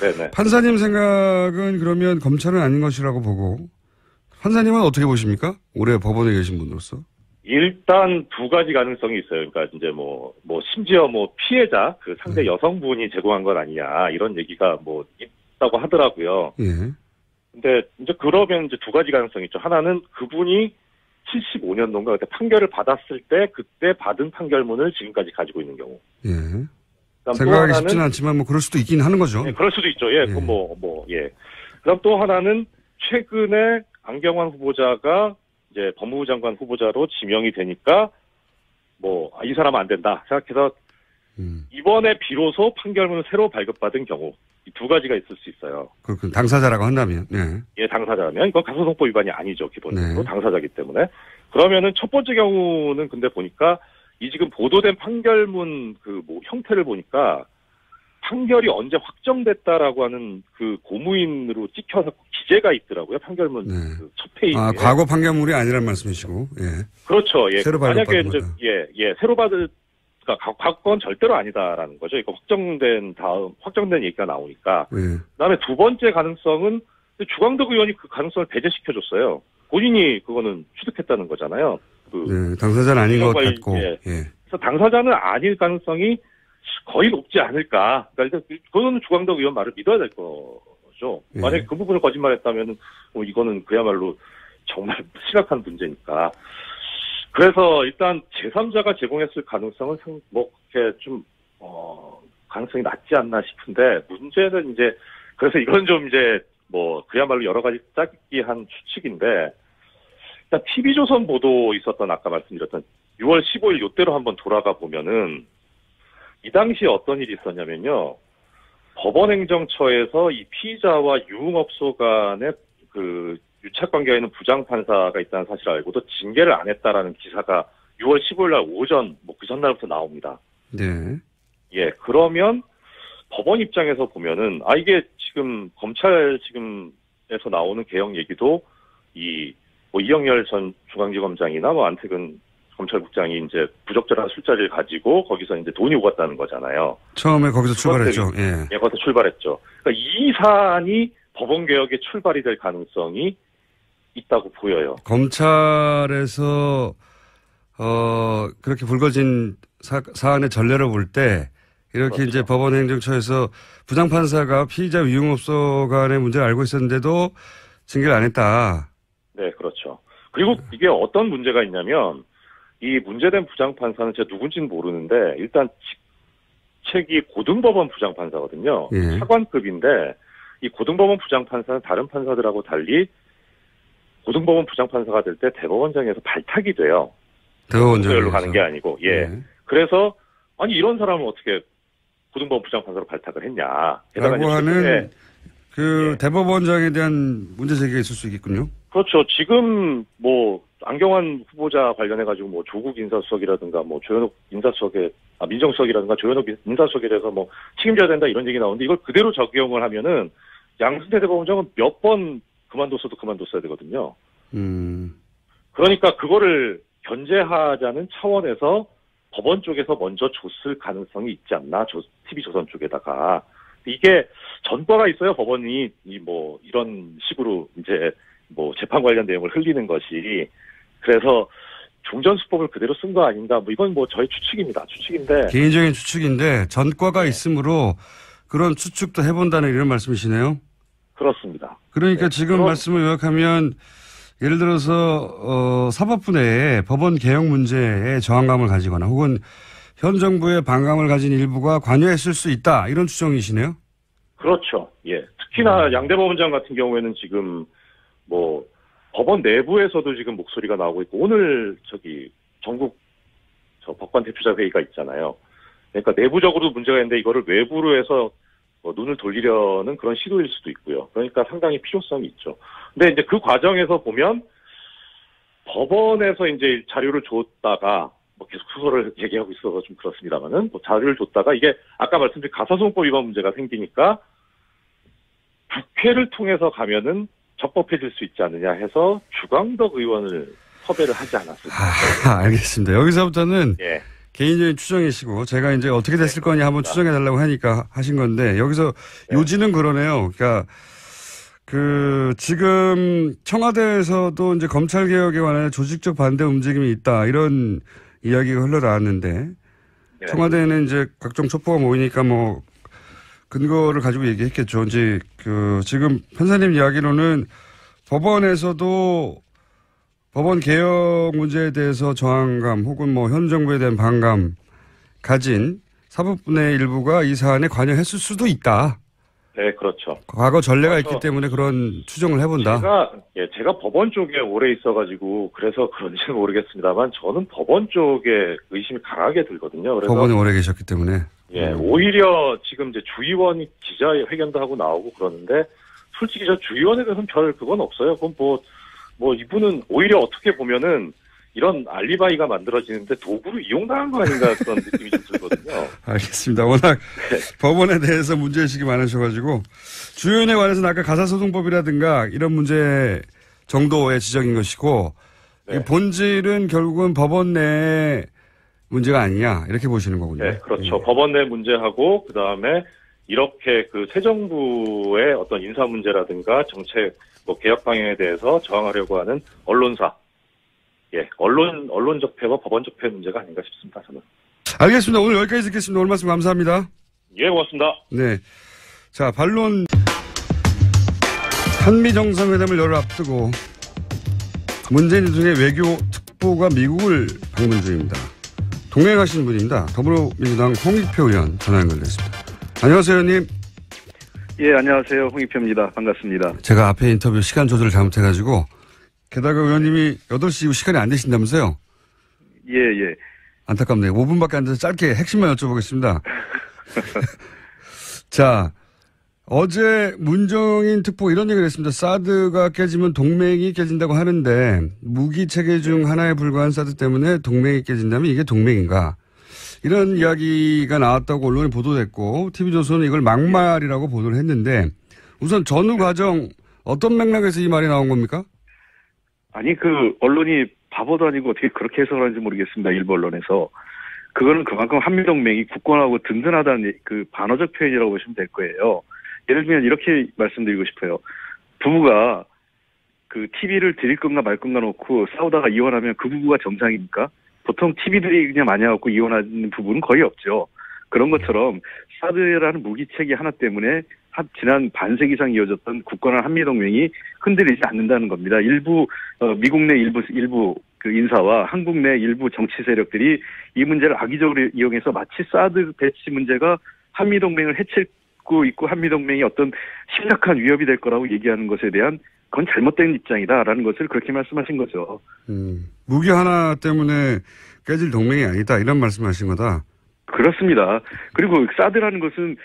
네네. 판사님 생각은 그러면 검찰은 아닌 것이라고 보고 판사님은 어떻게 보십니까? 올해 법원에 계신 분으로서. 일단 두 가지 가능성이 있어요. 그러니까 이제 심지어 피해자, 그 상대 여성분이 제공한 건 아니냐, 이런 얘기가 있다고 하더라고요. 예. 근데 이제 그러면 이제 두 가지 가능성이 있죠. 하나는 그분이 75년도인가 그때 판결을 받았을 때 그때 받은 판결문을 지금까지 가지고 있는 경우. 예. 생각하기 쉽지는 않지만 그럴 수도 있긴 하는 거죠. 네, 그럴 수도 있죠. 예. 예. 예. 그럼 또 하나는 최근에 안경환 후보자가 이제 법무부 장관 후보자로 지명이 되니까 이 사람은 안 된다 생각해서 이번에 비로소 판결문을 새로 발급받은 경우 이 두 가지가 있을 수 있어요. 그렇군. 당사자라고 한다면. 네. 예, 당사자라면 이건 가소송법 위반이 아니죠. 기본적으로 네. 당사자이기 때문에. 그러면은 첫 번째 경우는 근데 보니까 이 지금 보도된 판결문 형태를 보니까 판결이 언제 확정됐다라고 하는 그 고무인으로 찍혀서 기재가 있더라고요. 판결문 네. 첫 페이지에. 과거 판결물이 아니란 말씀이시고. 예. 그렇죠. 예. 새로 만약에 발급받은 이제 새로 그러니까 과거는 절대로 아니다라는 거죠. 이거 확정된 얘기가 나오니까. 예. 그다음에 두 번째 가능성은 주광덕 의원이 그 가능성을 배제시켜줬어요. 본인이 그거는 취득했다는 거잖아요. 네, 당사자는 아닌 것 같고. 예. 예. 그래서 당사자는 아닐 가능성이 거의 높지 않을까. 그러니까 그거는 주광덕 의원 말을 믿어야 될 거죠. 예. 만약에 그 부분을 거짓말했다면 이거는 그야말로 정말 심각한 문제니까. 그래서 일단 제3자가 제공했을 가능성은 그렇게 좀 가능성이 낮지 않나 싶은데 문제는 이제 그래서 이건 좀 이제 그야말로 여러 가지 짜깁기한 추측인데 일단 TV조선 보도 있었던 아까 말씀드렸던 6월 15일 요때로 한번 돌아가 보면은 이 당시에 어떤 일이 있었냐면요. 법원행정처에서 이 피의자와 유흥업소 간의 유착관계에 있는 부장판사가 있다는 사실을 알고도 징계를 안 했다라는 기사가 6월 15일 날 오전, 그 전날부터 나옵니다. 네. 예, 그러면 법원 입장에서 보면은, 이게 지금 검찰에서 나오는 개혁 얘기도 이영렬 전 중앙지검장이나 안태근 검찰국장이 이제 부적절한 술자리를 가지고 거기서 이제 돈이 오갔다는 거잖아요. 처음에 거기서 출발했죠. 예. 예, 거기서 출발했죠. 그러니까 이 사안이 법원 개혁의 출발이 될 가능성이 있다고 보여요. 검찰에서 그렇게 불거진 사안의 전례를 볼 때 이렇게 그렇죠. 이제 법원행정처에서 부장판사가 피의자 유흥업소 간의 문제를 알고 있었는데도 징계를 안 했다. 네, 그렇죠. 그리고 이게 어떤 문제가 있냐면 이 문제된 부장판사는 제가 누군지는 모르는데 일단 직책이 고등법원 부장판사거든요. 예. 차관급인데 이 고등법원 부장판사는 다른 판사들하고 달리 고등법원 부장판사가 될 때 대법원장에서 발탁이 돼요. 대법원장으로 가는 게 아니고. 예. 네. 그래서 이런 사람은 어떻게 고등법원 부장판사로 발탁을 했냐. 라고 하는 예. 대법원장에 대한 문제 제기가 있을 수 있겠군요. 그렇죠. 지금 안경환 후보자 관련해가지고 조국 인사수석이라든가 조현옥 인사수석에 민정수석이라든가 조현옥 인사수석에 대해서 책임져야 된다 이런 얘기 나오는데 이걸 그대로 적용을 하면은 양승태 대법원장은 몇 번 그만뒀어야 되거든요. 그러니까 그거를 견제하자는 차원에서 법원 쪽에서 먼저 줬을 가능성이 있지 않나, TV조선 쪽에다가. 이게 전과가 있어요, 법원이, 이런 식으로 이제, 재판 관련 내용을 흘리는 것이. 그래서 종전수법을 그대로 쓴 거 아닌가, 이건 저의 추측입니다. 추측인데. 개인적인 추측인데, 전과가 있으므로 그런 추측도 해본다는 이런 말씀이시네요? 그렇습니다. 그러니까 지금 말씀을 요약하면, 예를 들어서 사법부 내에 법원 개혁 문제에 저항감을 가지거나 혹은 현 정부의 반감을 가진 일부가 관여했을 수 있다 이런 추정이시네요. 그렇죠. 예. 특히나 양대 법원장 같은 경우에는 지금 뭐 법원 내부에서도 지금 목소리가 나오고 있고 오늘 전국 법관 대표자 회의가 있잖아요. 그러니까 내부적으로도 문제가 있는데 이거를 외부로 해서 눈을 돌리려는 그런 시도일 수도 있고요. 그러니까 상당히 필요성이 있죠. 근데 이제 그 과정에서 보면 법원에서 이제 자료를 줬다가 계속 수소를 얘기하고 있어서 좀 그렇습니다만은 자료를 줬다가 이게 아까 말씀드린 가사소송법 위반 문제가 생기니까 국회를 통해서 가면은 적법해질 수 있지 않느냐 해서 주광덕 의원을 섭외를 하지 않았을까. 알겠습니다. 여기서부터는 예. 개인적인 추정이시고 제가 이제 어떻게 됐을 거냐 한번 추정해 달라고 하니까 하신 건데 여기서 요지는 그러네요. 그러니까 지금 청와대에서도 이제 검찰 개혁에 관한 조직적 반대 움직임이 있다 이런 이야기가 흘러나왔는데 청와대는 이제 각종 촉보가 모이니까 뭐 근거를 가지고 얘기했겠죠. 이제 지금 판사님 이야기로는 법원에서도 법원 개혁 문제에 대해서 저항감 혹은 뭐 현 정부에 대한 반감 가진 사법부 내 일부가 이 사안에 관여했을 수도 있다. 네, 그렇죠. 과거 전례가 있기 때문에 그런 추정을 해본다. 제가 법원 쪽에 오래 있어가지고 그래서 그런지는 모르겠습니다만 저는 법원 쪽에 의심이 강하게 들거든요. 그래서 법원에 오래 계셨기 때문에. 예, 오히려 지금 이제 주의원이 기자회견도 하고 나오고 그러는데 솔직히 저 주의원에 대해서는 별 그건 없어요. 그건 뭐 이분은 오히려 어떻게 보면은 이런 알리바이가 만들어지는데 도구로 이용당한 거 아닌가 그런 느낌이 좀 들거든요. 알겠습니다. 워낙 법원에 대해서 문제의식이 많으셔가지고 주요인에 관해서는 아까 가사소송법이라든가 이런 문제 정도의 지적인 것이고 이 본질은 결국은 법원 내 문제가 아니냐 이렇게 보시는 거군요. 네, 그렇죠. 법원 내 문제하고 그다음에 이렇게 새 정부의 어떤 인사 문제라든가 정책 개혁 방향에 대해서 저항하려고 하는 언론사. 예, 언론 적폐와 법원 적폐 문제가 아닌가 싶습니다, 저는. 알겠습니다. 오늘 여기까지 듣겠습니다. 오늘 말씀 감사합니다. 예, 고맙습니다. 네. 자, 반론. 한미 정상회담을 열흘 앞두고 문재인 대통령의 외교 특보가 미국을 방문 중입니다. 동행하시는 분입니다. 더불어민주당 홍익표 의원 전화 연결됐습니다. 안녕하세요, 의원님. 예, 안녕하세요. 홍익표입니다. 반갑습니다. 제가 앞에 인터뷰 시간 조절을 잘못해가지고 게다가 의원님이 8시 이후 시간이 안 되신다면서요? 예. 안타깝네요. 5분밖에 안 돼서 짧게 핵심만 여쭤보겠습니다. 자, 어제 문정인 특보 이런 얘기를 했습니다. 사드가 깨지면 동맹이 깨진다고 하는데 무기 체계 중 하나에 불과한 사드 때문에 동맹이 깨진다면 이게 동맹인가? 이런 이야기가 나왔다고 언론에 보도됐고 TV조선은 이걸 막말이라고 보도를 했는데 우선 전후 과정 어떤 맥락에서 이 말이 나온 겁니까? 아니 언론이 바보도 아니고 어떻게 그렇게 해석을 하는지 모르겠습니다. 일부 언론에서. 그거는 그만큼 한미동맹이 굳건하고 든든하다는 반어적 표현이라고 보시면 될 거예요. 예를 들면 이렇게 말씀드리고 싶어요. 부부가 TV를 드릴 건가 말 건가 놓고 싸우다가 이혼하면 그 부부가 정상입니까? 보통 TV들이 그냥 많이 갖고 이혼하는 부부는 거의 없죠. 그런 것처럼 사드라는 무기체계 하나 때문에 지난 반세기 이상 이어졌던 굳건한 한미동맹이 흔들리지 않는다는 겁니다. 일부 미국 내 일부 인사와 한국 내 일부 정치 세력들이 이 문제를 악의적으로 이용해서 마치 사드 배치 문제가 한미동맹을 해치고 있고 한미동맹이 어떤 심각한 위협이 될 거라고 얘기하는 것에 대한 그건 잘못된 입장이다라는 것을 그렇게 말씀하신 거죠. 무기 하나 때문에 깨질 동맹이 아니다 이런 말씀하신 거다. 그렇습니다. 그리고 사드라는 것은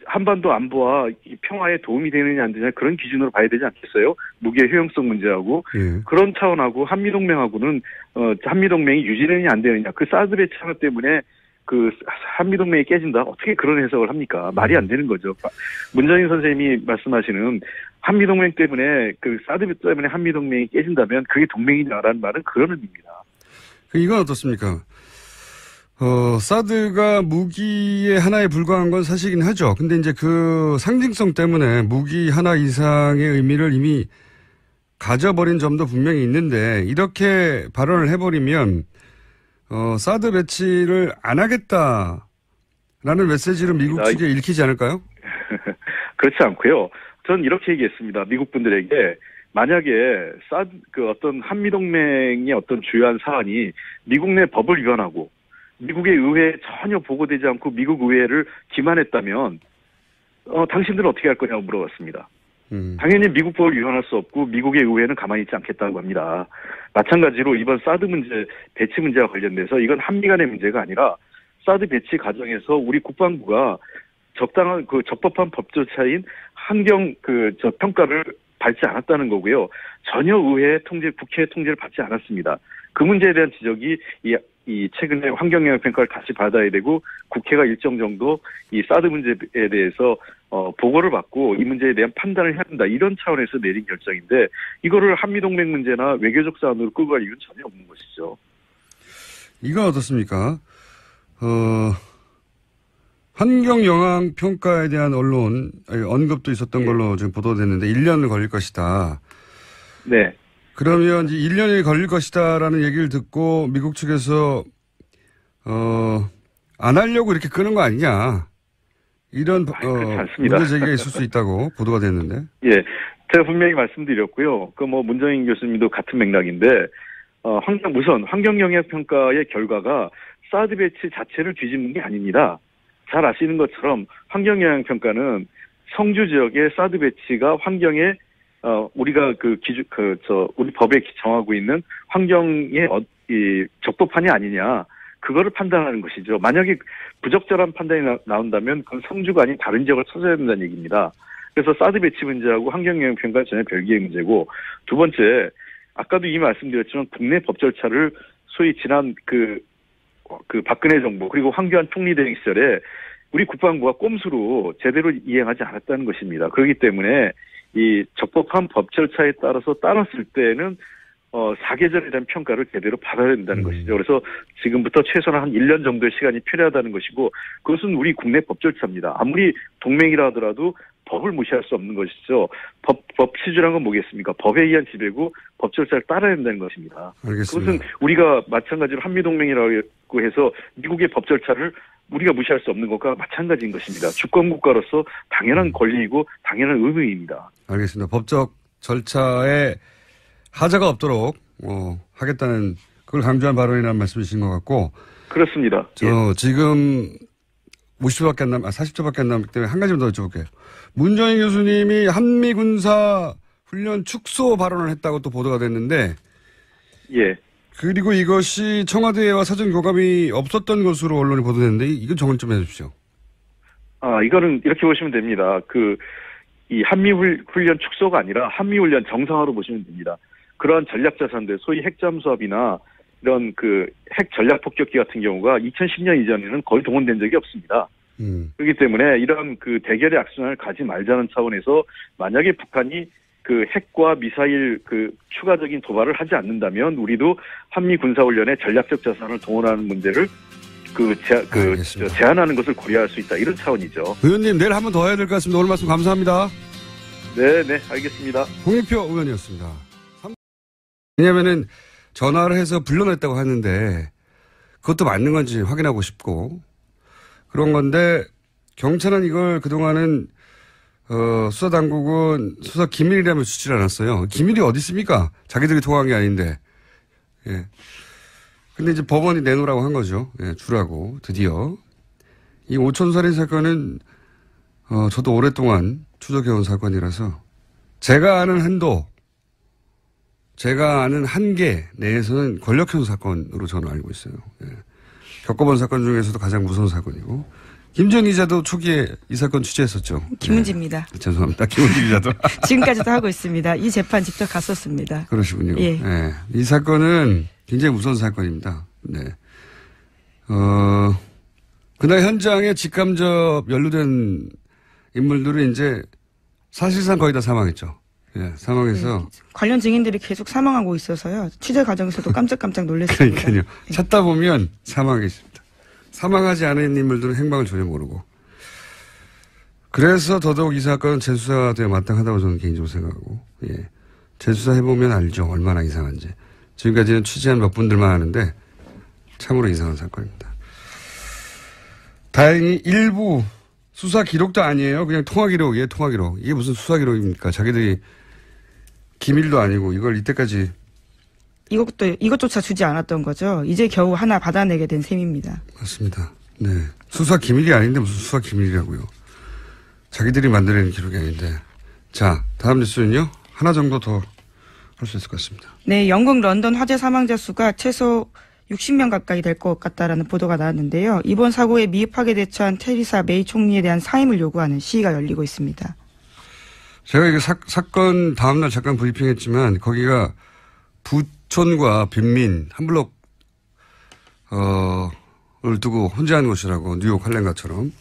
한반도 안보와 평화에 도움이 되느냐 안 되느냐 그런 기준으로 봐야 되지 않겠어요? 무기의 효용성 문제하고 그런 차원하고 한미동맹하고는 한미동맹이 유지되느냐 안 되느냐 그 사드 배치 하나 때문에 한미동맹이 깨진다 어떻게 그런 해석을 합니까? 말이 안 되는 거죠. 문정인 선생님이 말씀하시는 한미동맹 때문에 사드 때문에 한미동맹이 깨진다면 그게 동맹이냐라는 말은 그런 의미입니다. 이건 어떻습니까? 사드가 무기의 하나에 불과한 건 사실이긴 하죠. 근데 이제 그 상징성 때문에 무기 하나 이상의 의미를 이미 가져버린 점도 분명히 있는데 이렇게 발언을 해버리면 사드 배치를 안 하겠다라는 메시지를 미국 측에 읽히지 않을까요? 그렇지 않고요. 전 이렇게 얘기했습니다. 미국 분들에게 만약에 어떤 한미동맹의 어떤 주요한 사안이 미국 내 법을 위반하고 미국의 의회에 전혀 보고되지 않고 미국 의회를 기만했다면 당신들은 어떻게 할 거냐고 물어봤습니다. 당연히 미국 법을 위반할 수 없고 미국의 의회는 가만히 있지 않겠다고 합니다. 마찬가지로 이번 사드 문제, 배치 문제와 관련돼서 이건 한미 간의 문제가 아니라 사드 배치 과정에서 우리 국방부가 적당한 적법한 법 절차인 환경 평가를 밟지 않았다는 거고요. 전혀 의회 통제, 국회 통제를 받지 않았습니다. 그 문제에 대한 지적이 이 최근에 환경영향 평가를 다시 받아야 되고 국회가 일정 정도 이 사드 문제에 대해서 보고를 받고 이 문제에 대한 판단을 해야 된다. 이런 차원에서 내린 결정인데 이거를 한미동맹 문제나 외교적 사안으로 끌고 갈 이유는 전혀 없는 것이죠. 이건 어떻습니까? 환경영향 평가에 대한 언급도 있었던 걸로 지금 보도됐는데 1년을 걸릴 것이다. 네. 그러면 이제 1년이 걸릴 것이다라는 얘기를 듣고 미국 측에서 안 하려고 이렇게 끄는 거 아니냐. 이런 문제 제기가 있을 수 있다고 보도가 됐는데. 예. 제가 분명히 말씀드렸고요. 문정인 교수님도 같은 맥락인데 우선 환경영향 평가의 결과가 사드 배치 자체를 뒤집는 게 아닙니다. 잘 아시는 것처럼 환경영향 평가는 성주 지역의 사드 배치가 환경에 우리가 우리 법에 정하고 있는 환경에 적법하냐 아니냐 그거를 판단하는 것이죠. 만약에 부적절한 판단이 나온다면 그건 성주가 아닌 다른 지역을 찾아야 된다는 얘기입니다. 그래서 사드 배치 문제하고 환경영향 평가는 전혀 별개의 문제고 두 번째 아까도 이미 말씀드렸지만 국내 법 절차를 소위 지난 박근혜 정부 그리고 황교안 총리 대행 시절에 우리 국방부가 꼼수로 제대로 이행하지 않았다는 것입니다. 그렇기 때문에 이 적법한 법 절차에 따라서 따랐을 때는 사계절에 대한 평가를 제대로 받아야 된다는 것이죠. 그래서 지금부터 최소한 한 1년 정도의 시간이 필요하다는 것이고 그것은 우리 국내 법 절차입니다. 아무리 동맹이라 하더라도 법을 무시할 수 없는 것이죠. 법 시주란 건 뭐겠습니까? 법에 의한 지배고 법 절차를 따라야 된다는 것입니다. 알겠습니다. 그것은 우리가 마찬가지로 한미동맹이라고 해서 미국의 법 절차를 우리가 무시할 수 없는 것과 마찬가지인 것입니다. 주권국가로서 당연한 권리이고 당연한 의무입니다. 알겠습니다. 법적 절차에 하자가 없도록 하겠다는 그걸 강조한 발언이라는 말씀이신 것 같고. 그렇습니다. 지금 40초밖에 안 남기 때문에 한 가지만 더 여쭤볼게요. 문정인 교수님이 한미군사 훈련 축소 발언을 했다고 또 보도가 됐는데. 예. 그리고 이것이 청와대와 사전 교감이 없었던 것으로 언론이 보도됐는데 이건 정리 좀 해주십시오. 이거는 이렇게 보시면 됩니다. 이 한미훈련 축소가 아니라 한미훈련 정상화로 보시면 됩니다. 그러한 전략자산들, 소위 핵잠수함이나 이런 핵 전략폭격기 같은 경우가 2010년 이전에는 거의 동원된 적이 없습니다. 그렇기 때문에 이런 대결의 악순환을 가지 말자는 차원에서 만약에 북한이 핵과 미사일 추가적인 도발을 하지 않는다면 우리도 한미 군사훈련에 전략적 자산을 동원하는 문제를 제한하는 것을 고려할 수 있다. 이런 차원이죠. 의원님 내일 한 번 더 해야 될 것 같습니다. 오늘 말씀 감사합니다. 네, 알겠습니다. 홍익표 의원이었습니다. 왜냐면은 전화를 해서 불러냈다고 하는데 그것도 맞는 건지 확인하고 싶고 그런 건데 경찰은 이걸 그동안은 수사당국은 수사 기밀이라며 주지를 않았어요. 기밀이 어디 있습니까? 자기들이 통화한 게 아닌데. 예. 근데 이제 법원이 내놓으라고 한 거죠. 예, 주라고 드디어. 이 오촌살인 사건은 저도 오랫동안 추적해온 사건이라서 제가 아는 한도, 제가 아는 한계 내에서는 권력형 사건으로 저는 알고 있어요. 예. 겪어본 사건 중에서도 가장 무서운 사건이고. 김지현 기자도 초기에 이 사건 취재했었죠. 김은지입니다. 네. 죄송합니다. 김은지 기자도. 지금까지도 하고 있습니다. 이 재판 직접 갔었습니다. 그러시군요. 예. 네. 이 사건은 굉장히 무서운 사건입니다. 네. 그날 현장에 직간접 연루된 인물들은 이제 사실상 거의 다 사망했죠. 예, 사망해서. 네. 관련 증인들이 계속 사망하고 있어서요. 취재 과정에서도 깜짝깜짝 놀랐습니다. 그러니까요. 찾다 보면 사망했습니다. 사망하지 않은 인물들은 행방을 전혀 모르고. 그래서 더더욱 이 사건은 재수사되어 마땅하다고 저는 개인적으로 생각하고, 예. 재수사해보면 알죠. 얼마나 이상한지. 지금까지는 취재한 몇 분들만 아는데, 참으로 이상한 사건입니다. 다행히 일부 수사 기록도 아니에요. 그냥 통화 기록이에요. 통화 기록. 이게 무슨 수사 기록입니까? 자기들이 기밀도 아니고 이걸 이때까지 이것조차 주지 않았던 거죠. 이제 겨우 하나 받아내게 된 셈입니다. 맞습니다. 네. 수사 기밀이 아닌데 무슨 수사 기밀이라고요. 자기들이 만들어낸 기록이 아닌데. 자, 다음 뉴스는요. 하나 정도 더 할 수 있을 것 같습니다. 네, 영국 런던 화재 사망자 수가 최소 60명 가까이 될 것 같다라는 보도가 나왔는데요. 이번 사고에 미흡하게 대처한 테리사 메이 총리에 대한 사임을 요구하는 시위가 열리고 있습니다. 제가 이거 사건 다음날 잠깐 브리핑했지만 거기가 부촌과 빈민 한 블록을 두고 혼재한 곳이라고 뉴욕 할렘가처럼.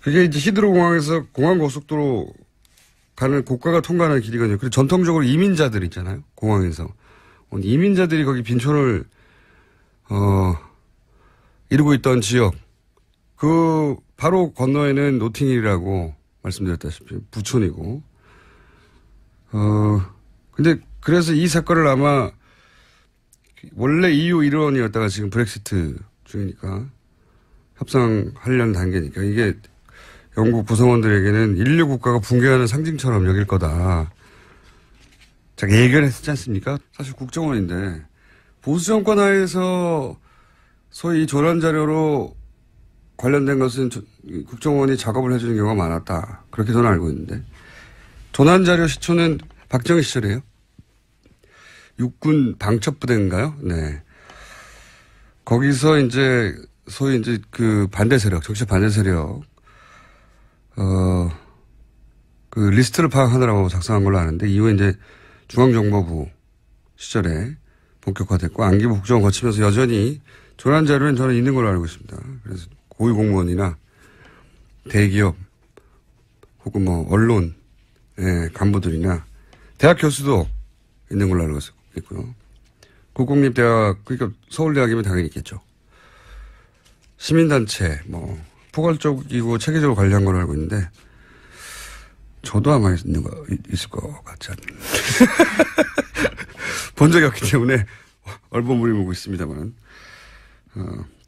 그게 이제 히드로 공항에서 공항 고속도로 가는 고가가 통과하는 길이거든요. 그리고 전통적으로 이민자들 있잖아요. 공항에서. 이민자들이 거기 빈촌을, 이루고 있던 지역. 그, 바로 건너에는 노팅힐이라고 말씀드렸다시피 부촌이고. 근데 그래서 이 사건을 아마 원래 EU 일원이었다가 지금 브렉시트 중이니까 협상하려는 단계니까 이게 영국 구성원들에게는 인류 국가가 붕괴하는 상징처럼 여길 거다. 자, 예견했지 않습니까? 사실 국정원인데 보수 정권 하에서 소위 조난 자료로 관련된 것은 국정원이 작업을 해주는 경우가 많았다. 그렇게 저는 알고 있는데 조난 자료 시초는 박정희 시절이에요. 육군 방첩부대인가요? 네. 거기서 이제 소위 이제 그 반대 세력, 정치 반대 세력 그 리스트를 파악하느라고 작성한 걸로 아는데 이후에 이제 중앙정보부 시절에 본격화됐고 안기부 국정원 거치면서 여전히 조난 자료는 저는 있는 걸로 알고 있습니다. 그래서 고위공무원이나 대기업 혹은 뭐 언론 간부들이나 대학 교수도 있는 걸로 알고 있고요. 국공립대학 그러니까 서울대학이면 당연히 있겠죠. 시민단체 뭐 포괄적이고 체계적으로 관리한 걸로 알고 있는데 저도 아마 있을 것 같지 않나요? 본 적이 없기 때문에 얼버무리고 있습니다만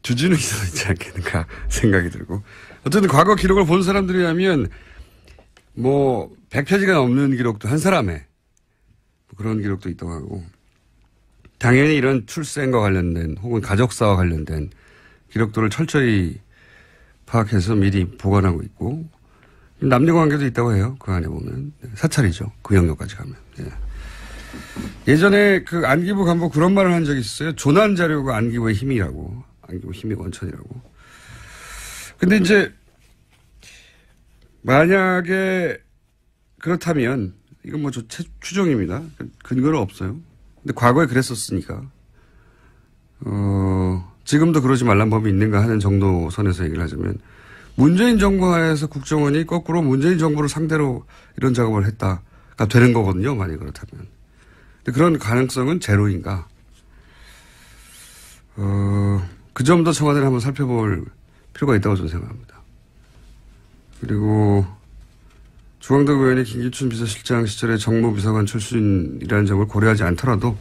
주진우 기자도 있지 않겠는가 생각이 들고 어쨌든 과거 기록을 본 사람들이라면 뭐 100페이지가 넘는 기록도 한 사람의 그런 기록도 있다고 하고 당연히 이런 출생과 관련된 혹은 가족사와 관련된 기록들을 철저히 파악해서 미리 보관하고 있고 남녀관계도 있다고 해요. 그 안에 보면 사찰이죠. 그 영역까지 가면. 예전에 그 안기부 간부 그런 말을 한 적이 있었어요. 조난 자료가 안기부의 힘이라고. 안기부 힘의 원천이라고. 근데 이제 만약에 그렇다면 이건 뭐 추정입니다. 근거는 없어요. 근데 과거에 그랬었으니까 지금도 그러지 말란 법이 있는가 하는 정도 선에서 얘기를 하자면 문재인 정부 하에서 국정원이 거꾸로 문재인 정부를 상대로 이런 작업을 했다가 되는 거거든요. 만약 그렇다면. 근데 그런 가능성은 제로인가. 그 점도 청와대를 한번 살펴볼 필요가 있다고 저는 생각합니다. 그리고 주광덕 의원이 김기춘 비서실장 시절에 정무비서관 출신이라는 점을 고려하지 않더라도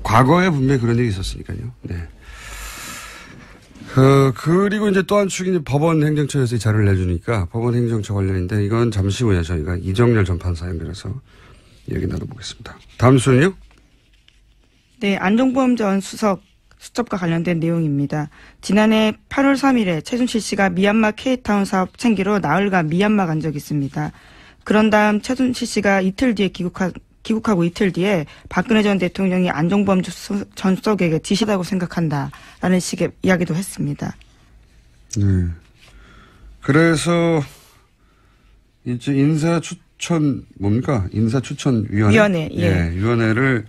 과거에 분명히 그런 일이 있었으니까요. 네. 그리고 이제 또 한 축이 법원 행정처에서 이 자료를 내주니까 법원 행정처 관련인데 이건 잠시 후에 저희가 이정렬 전 판사 연결해서 얘기 나눠보겠습니다. 다음 뉴스는요? 네, 안종범 전 수석 수첩과 관련된 내용입니다. 지난해 8월 3일에 최순실 씨가 미얀마 K타운 사업 챙기러 나흘간 미얀마 간 적이 있습니다. 그런 다음 최순실 씨가 이틀 뒤에 귀국하고 이틀 뒤에 박근혜 전 대통령이 안종범 전 수석에게 지시다고 생각한다라는 식의 이야기도 했습니다. 네. 그래서 이제 인사추천 뭡니까? 인사추천위원회. 예. 위원회를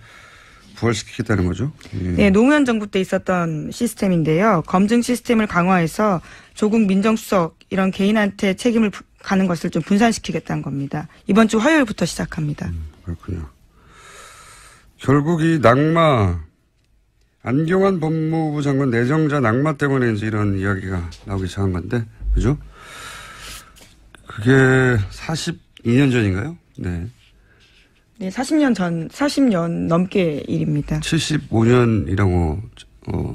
부활시키겠다는 거죠. 예. 네, 노무현 정부 때 있었던 시스템인데요. 검증 시스템을 강화해서 조국 민정수석 이런 개인한테 책임을 가는 것을 좀 분산시키겠다는 겁니다. 이번 주 화요일부터 시작합니다. 그렇군요. 결국 이 낙마, 안경환 법무부 장관 내정자 낙마 때문에 이제 이런 이야기가 나오기 시작한 건데, 그죠? 그게 42년 전인가요? 네. 네, 40년 넘게 일입니다. 75년이라고,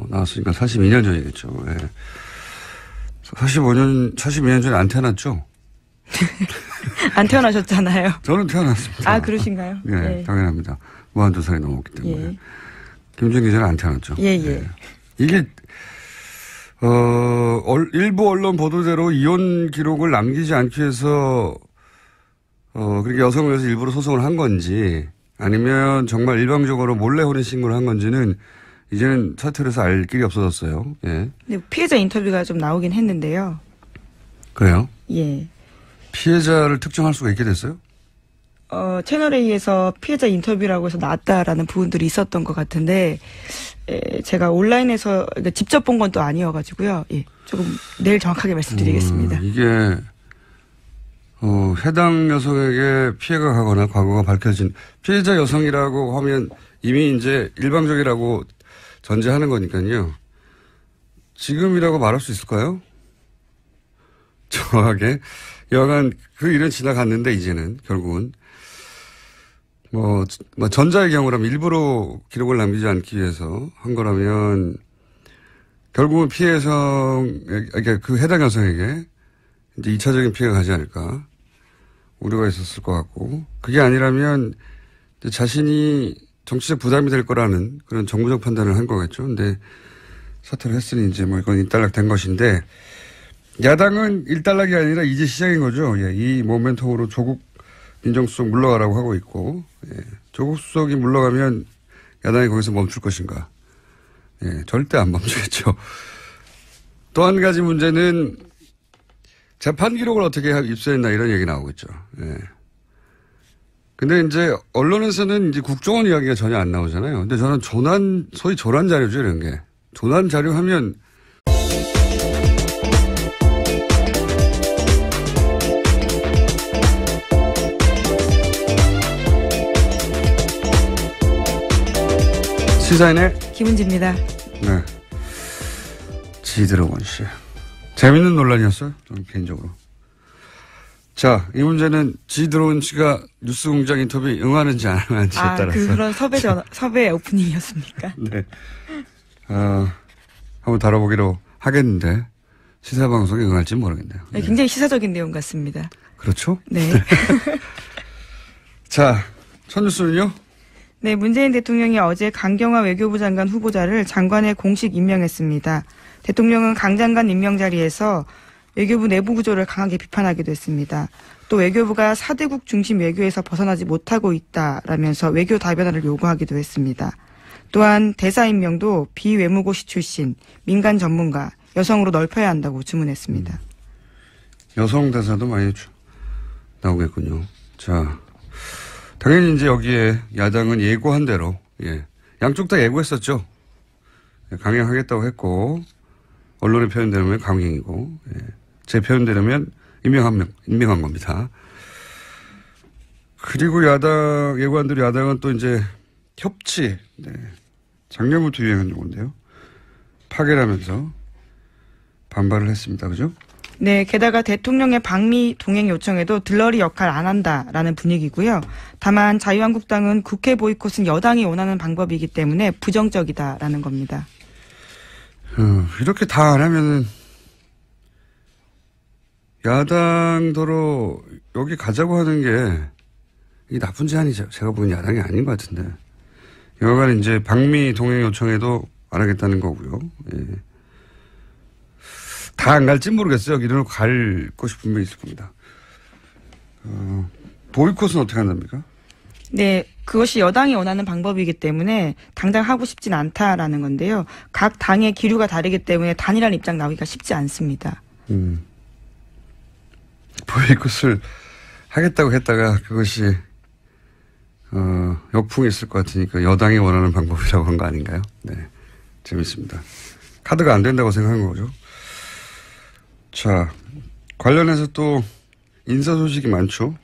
나왔으니까 42년 전이겠죠. 예. 42년 전에 안 태어났죠? 안 태어나셨잖아요. 저는 태어났습니다. 아, 그러신가요? 네, 당연합니다. 42살이 넘었기 때문에. 예. 김정일 기자는 안 태어났죠. 예. 네. 이게 일부 언론 보도대로 이혼 기록을 남기지 않기 위해서 그렇게 여성을 위해서 일부러 소송을 한 건지 아니면 정말 일방적으로 몰래 혼인신고를 한 건지는 이제는 사퇴를 알 길이 없어졌어요. 예. 네, 피해자 인터뷰가 좀 나오긴 했는데요. 그래요? 예. 피해자를 특정할 수가 있게 됐어요? 채널A에서 피해자 인터뷰라고 해서 나왔다라는 부분들이 있었던 것 같은데, 제가 온라인에서 그러니까 직접 본 건 또 아니어가지고요. 예. 조금 내일 정확하게 말씀드리겠습니다. 이게, 해당 여성에게 피해가 가거나 과거가 밝혀진 피해자 여성이라고 하면 이미 이제 일방적이라고 전제하는 거니까요. 지금이라고 말할 수 있을까요? 정확하게. 여하간 그 일은 지나갔는데 이제는 결국은 전자의 경우라면 일부러 기록을 남기지 않기 위해서 한 거라면 결국은 그 해당 여성에게 이제 2차적인 피해가 가지 않을까 우려가 있었을 것 같고 그게 아니라면 자신이 정치적 부담이 될 거라는 그런 정부적 판단을 한 거겠죠. 근데 사퇴를 했으니 이제 이건 일단락된 것인데 야당은 일단락이 아니라 이제 시작인 거죠. 예, 이 모멘텀으로 조국 민정수석 물러가라고 하고 있고 조국 수석이 물러가면 야당이 거기서 멈출 것인가. 절대 안 멈추겠죠. 또 한 가지 문제는 재판 기록을 어떻게 입수했나 이런 얘기 나오겠죠. 근데 이제 언론에서는 이제 국정원 이야기가 전혀 안 나오잖아요. 근데 저는 소위 조난 자료죠, 이런 게. 조난 자료 하면 시사인의 김은지입니다. 네. 지드래곤 씨. 재밌는 논란이었어요. 저는 개인적으로. 자, 이 문제는 지드래곤 씨가 뉴스공장 인터뷰에 응하는지 안 응하는지에 따라서. 그런 섭외 오프닝이었습니까? 네. 한번 다뤄보기로 하겠는데 시사방송에 응할지는 모르겠네요. 네, 굉장히 시사적인 내용 같습니다. 그렇죠? 네. 자, 첫 뉴스는요? 네, 문재인 대통령이 어제 강경화 외교부 장관 후보자를 장관에 공식 임명했습니다. 대통령은 강 장관 임명 자리에서 외교부 내부 구조를 강하게 비판하기도 했습니다. 또 외교부가 4대국 중심 외교에서 벗어나지 못하고 있다라면서 외교 다변화를 요구하기도 했습니다. 또한 대사 임명도 비외무고시 출신, 민간 전문가, 여성으로 넓혀야 한다고 주문했습니다. 여성 대사도 많이 나오겠군요. 자, 당연히 이제 여기에 야당은 예고한 대로, 양쪽 다 예고했었죠. 강행하겠다고 했고, 언론의 표현대로면 강행이고, 제 표현대로면 임명한 겁니다. 그리고 예고한 대로 야당은 또 이제 협치, 작년부터 유행한 용어인데요. 파괴라면서 반발을 했습니다. 그죠? 네, 게다가 대통령의 방미 동행 요청에도 들러리 역할 안 한다라는 분위기고요. 다만 자유한국당은 국회 보이콧은 여당이 원하는 방법이기 때문에 부정적이다라는 겁니다. 이렇게 다 안 하면은 야당도로 여기 가자고 하는 게 이게 나쁜 제안이죠. 제가 보기엔 야당이 아닌 것 같은데. 여하간 이제 방미 동행 요청에도 안 하겠다는 거고요. 다 안 갈지 모르겠어요. 여기는 갈 것이 분명히 있을 겁니다. 보이콧은 어떻게 한답니까? 네, 그것이 여당이 원하는 방법이기 때문에 당장 하고 싶진 않다라는 건데요. 각 당의 기류가 다르기 때문에 단일한 입장 나오기가 쉽지 않습니다. 보이콧을 하겠다고 했다가 그것이 역풍이 있을 것 같으니까 여당이 원하는 방법이라고 한 거 아닌가요? 네, 재밌습니다. 카드가 안 된다고 생각한 거죠. 자, 관련해서 또 인사 소식이 많죠.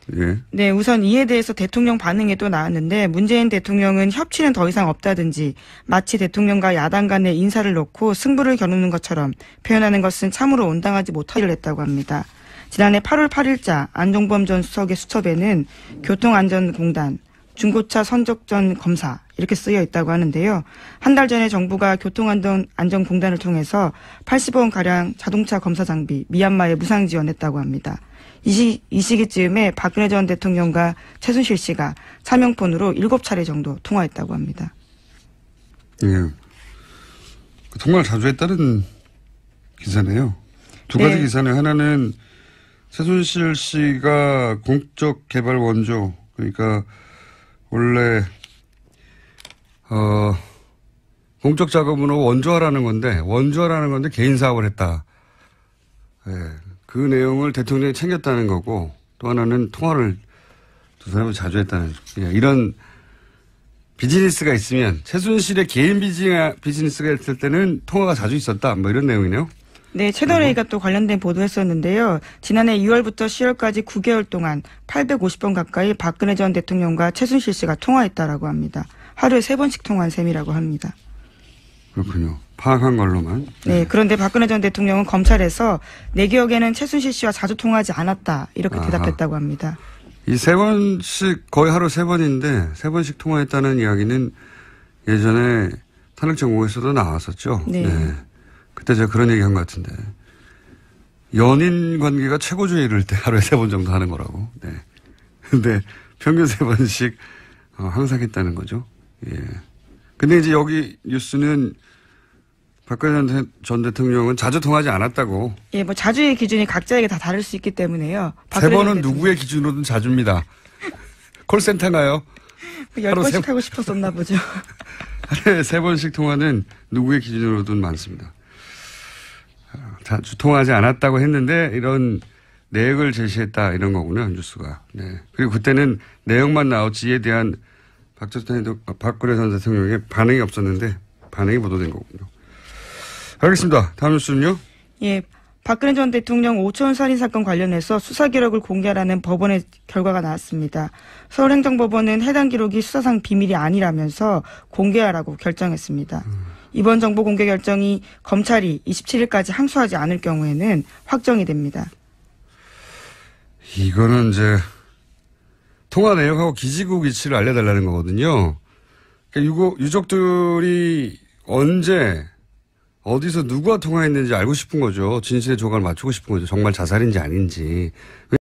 네, 우선 이에 대해서 대통령 반응이 또 나왔는데 문재인 대통령은 협치는 더 이상 없다든지 마치 대통령과 야당 간의 인사를 놓고 승부를 겨누는 것처럼 표현하는 것은 참으로 온당하지 못하기를 했다고 합니다. 지난해 8월 8일자 안종범 전 수석의 수첩에는 교통안전공단, 중고차 선적전 검사 이렇게 쓰여 있다고 하는데요. 한 달 전에 정부가 교통안전공단을 통해서 80억 가량 자동차 검사 장비 미얀마에 무상 지원했다고 합니다. 이 시기쯤에 박근혜 전 대통령과 최순실 씨가 사명폰으로 7차례 정도 통화했다고 합니다. 예. 통화를 자주 했다는 기사네요. 두 가지 네. 기사네요. 하나는 최순실 씨가 공적 개발 원조, 그러니까 원래 공적 작업으로 원조하라는 건데 개인 사업을 했다. 예. 그 내용을 대통령이 챙겼다는 거고, 또 하나는 통화를 두 사람이 자주 했다는, 예. 이런 비즈니스가 있으면, 최순실의 개인 비즈니스가 있을 때는 통화가 자주 있었다. 뭐 이런 내용이네요. 네, 채널A가 또 관련된 보도했었는데요. 지난해 2월부터 10월까지 9개월 동안 850번 가까이 박근혜 전 대통령과 최순실 씨가 통화했다라고 합니다. 하루에 3번씩 통화한 셈이라고 합니다. 그렇군요. 파악한 걸로만. 네, 그런데 박근혜 전 대통령은 검찰에서 내 기억에는 최순실 씨와 자주 통화하지 않았다 이렇게 대답했다고 합니다. 이 3번씩 거의 하루 3번인데 3번씩 통화했다는 이야기는 예전에 탄핵정국에서도 나왔었죠. 네. 네. 그때 제가 그런 얘기 한 것 같은데 연인 관계가 최고조에 이를 때 하루에 3번 정도 하는 거라고. 네. 근데 평균 3번씩 항상 했다는 거죠. 예. 근데 이제 여기 뉴스는 박근혜 전 대통령은 자주 통하지 않았다고. 예, 뭐 자주의 기준이 각자에게 다 다를 수 있기 때문에요. 3번은 누구의 기준으로든 자주입니다. 콜센터가요? 10번씩 하고 싶었었나 보죠. 하루에 3번씩 통화는 누구의 기준으로든 많습니다. 자주 통화하지 않았다고 했는데 이런 내역을 제시했다 이런 거군요. 뉴스가. 네. 그리고 그때는 내용만 나왔지 이에 대한 박근혜 전 대통령의 반응이 없었는데 반응이 보도된 거군요. 알겠습니다. 다음 뉴스는요? 예. 박근혜 전 대통령 오촌 살인 사건 관련해서 수사 기록을 공개하라는 법원의 결과가 나왔습니다. 서울행정법원은 해당 기록이 수사상 비밀이 아니라면서 공개하라고 결정했습니다. 이번 정보 공개 결정이 검찰이 27일까지 항소하지 않을 경우에는 확정이 됩니다. 이거는 이제 통화 내역하고 기지국 위치를 알려달라는 거거든요. 그러니까 유족들이 언제 어디서 누구와 통화했는지 알고 싶은 거죠. 진실의 조각을 맞추고 싶은 거죠. 정말 자살인지 아닌지.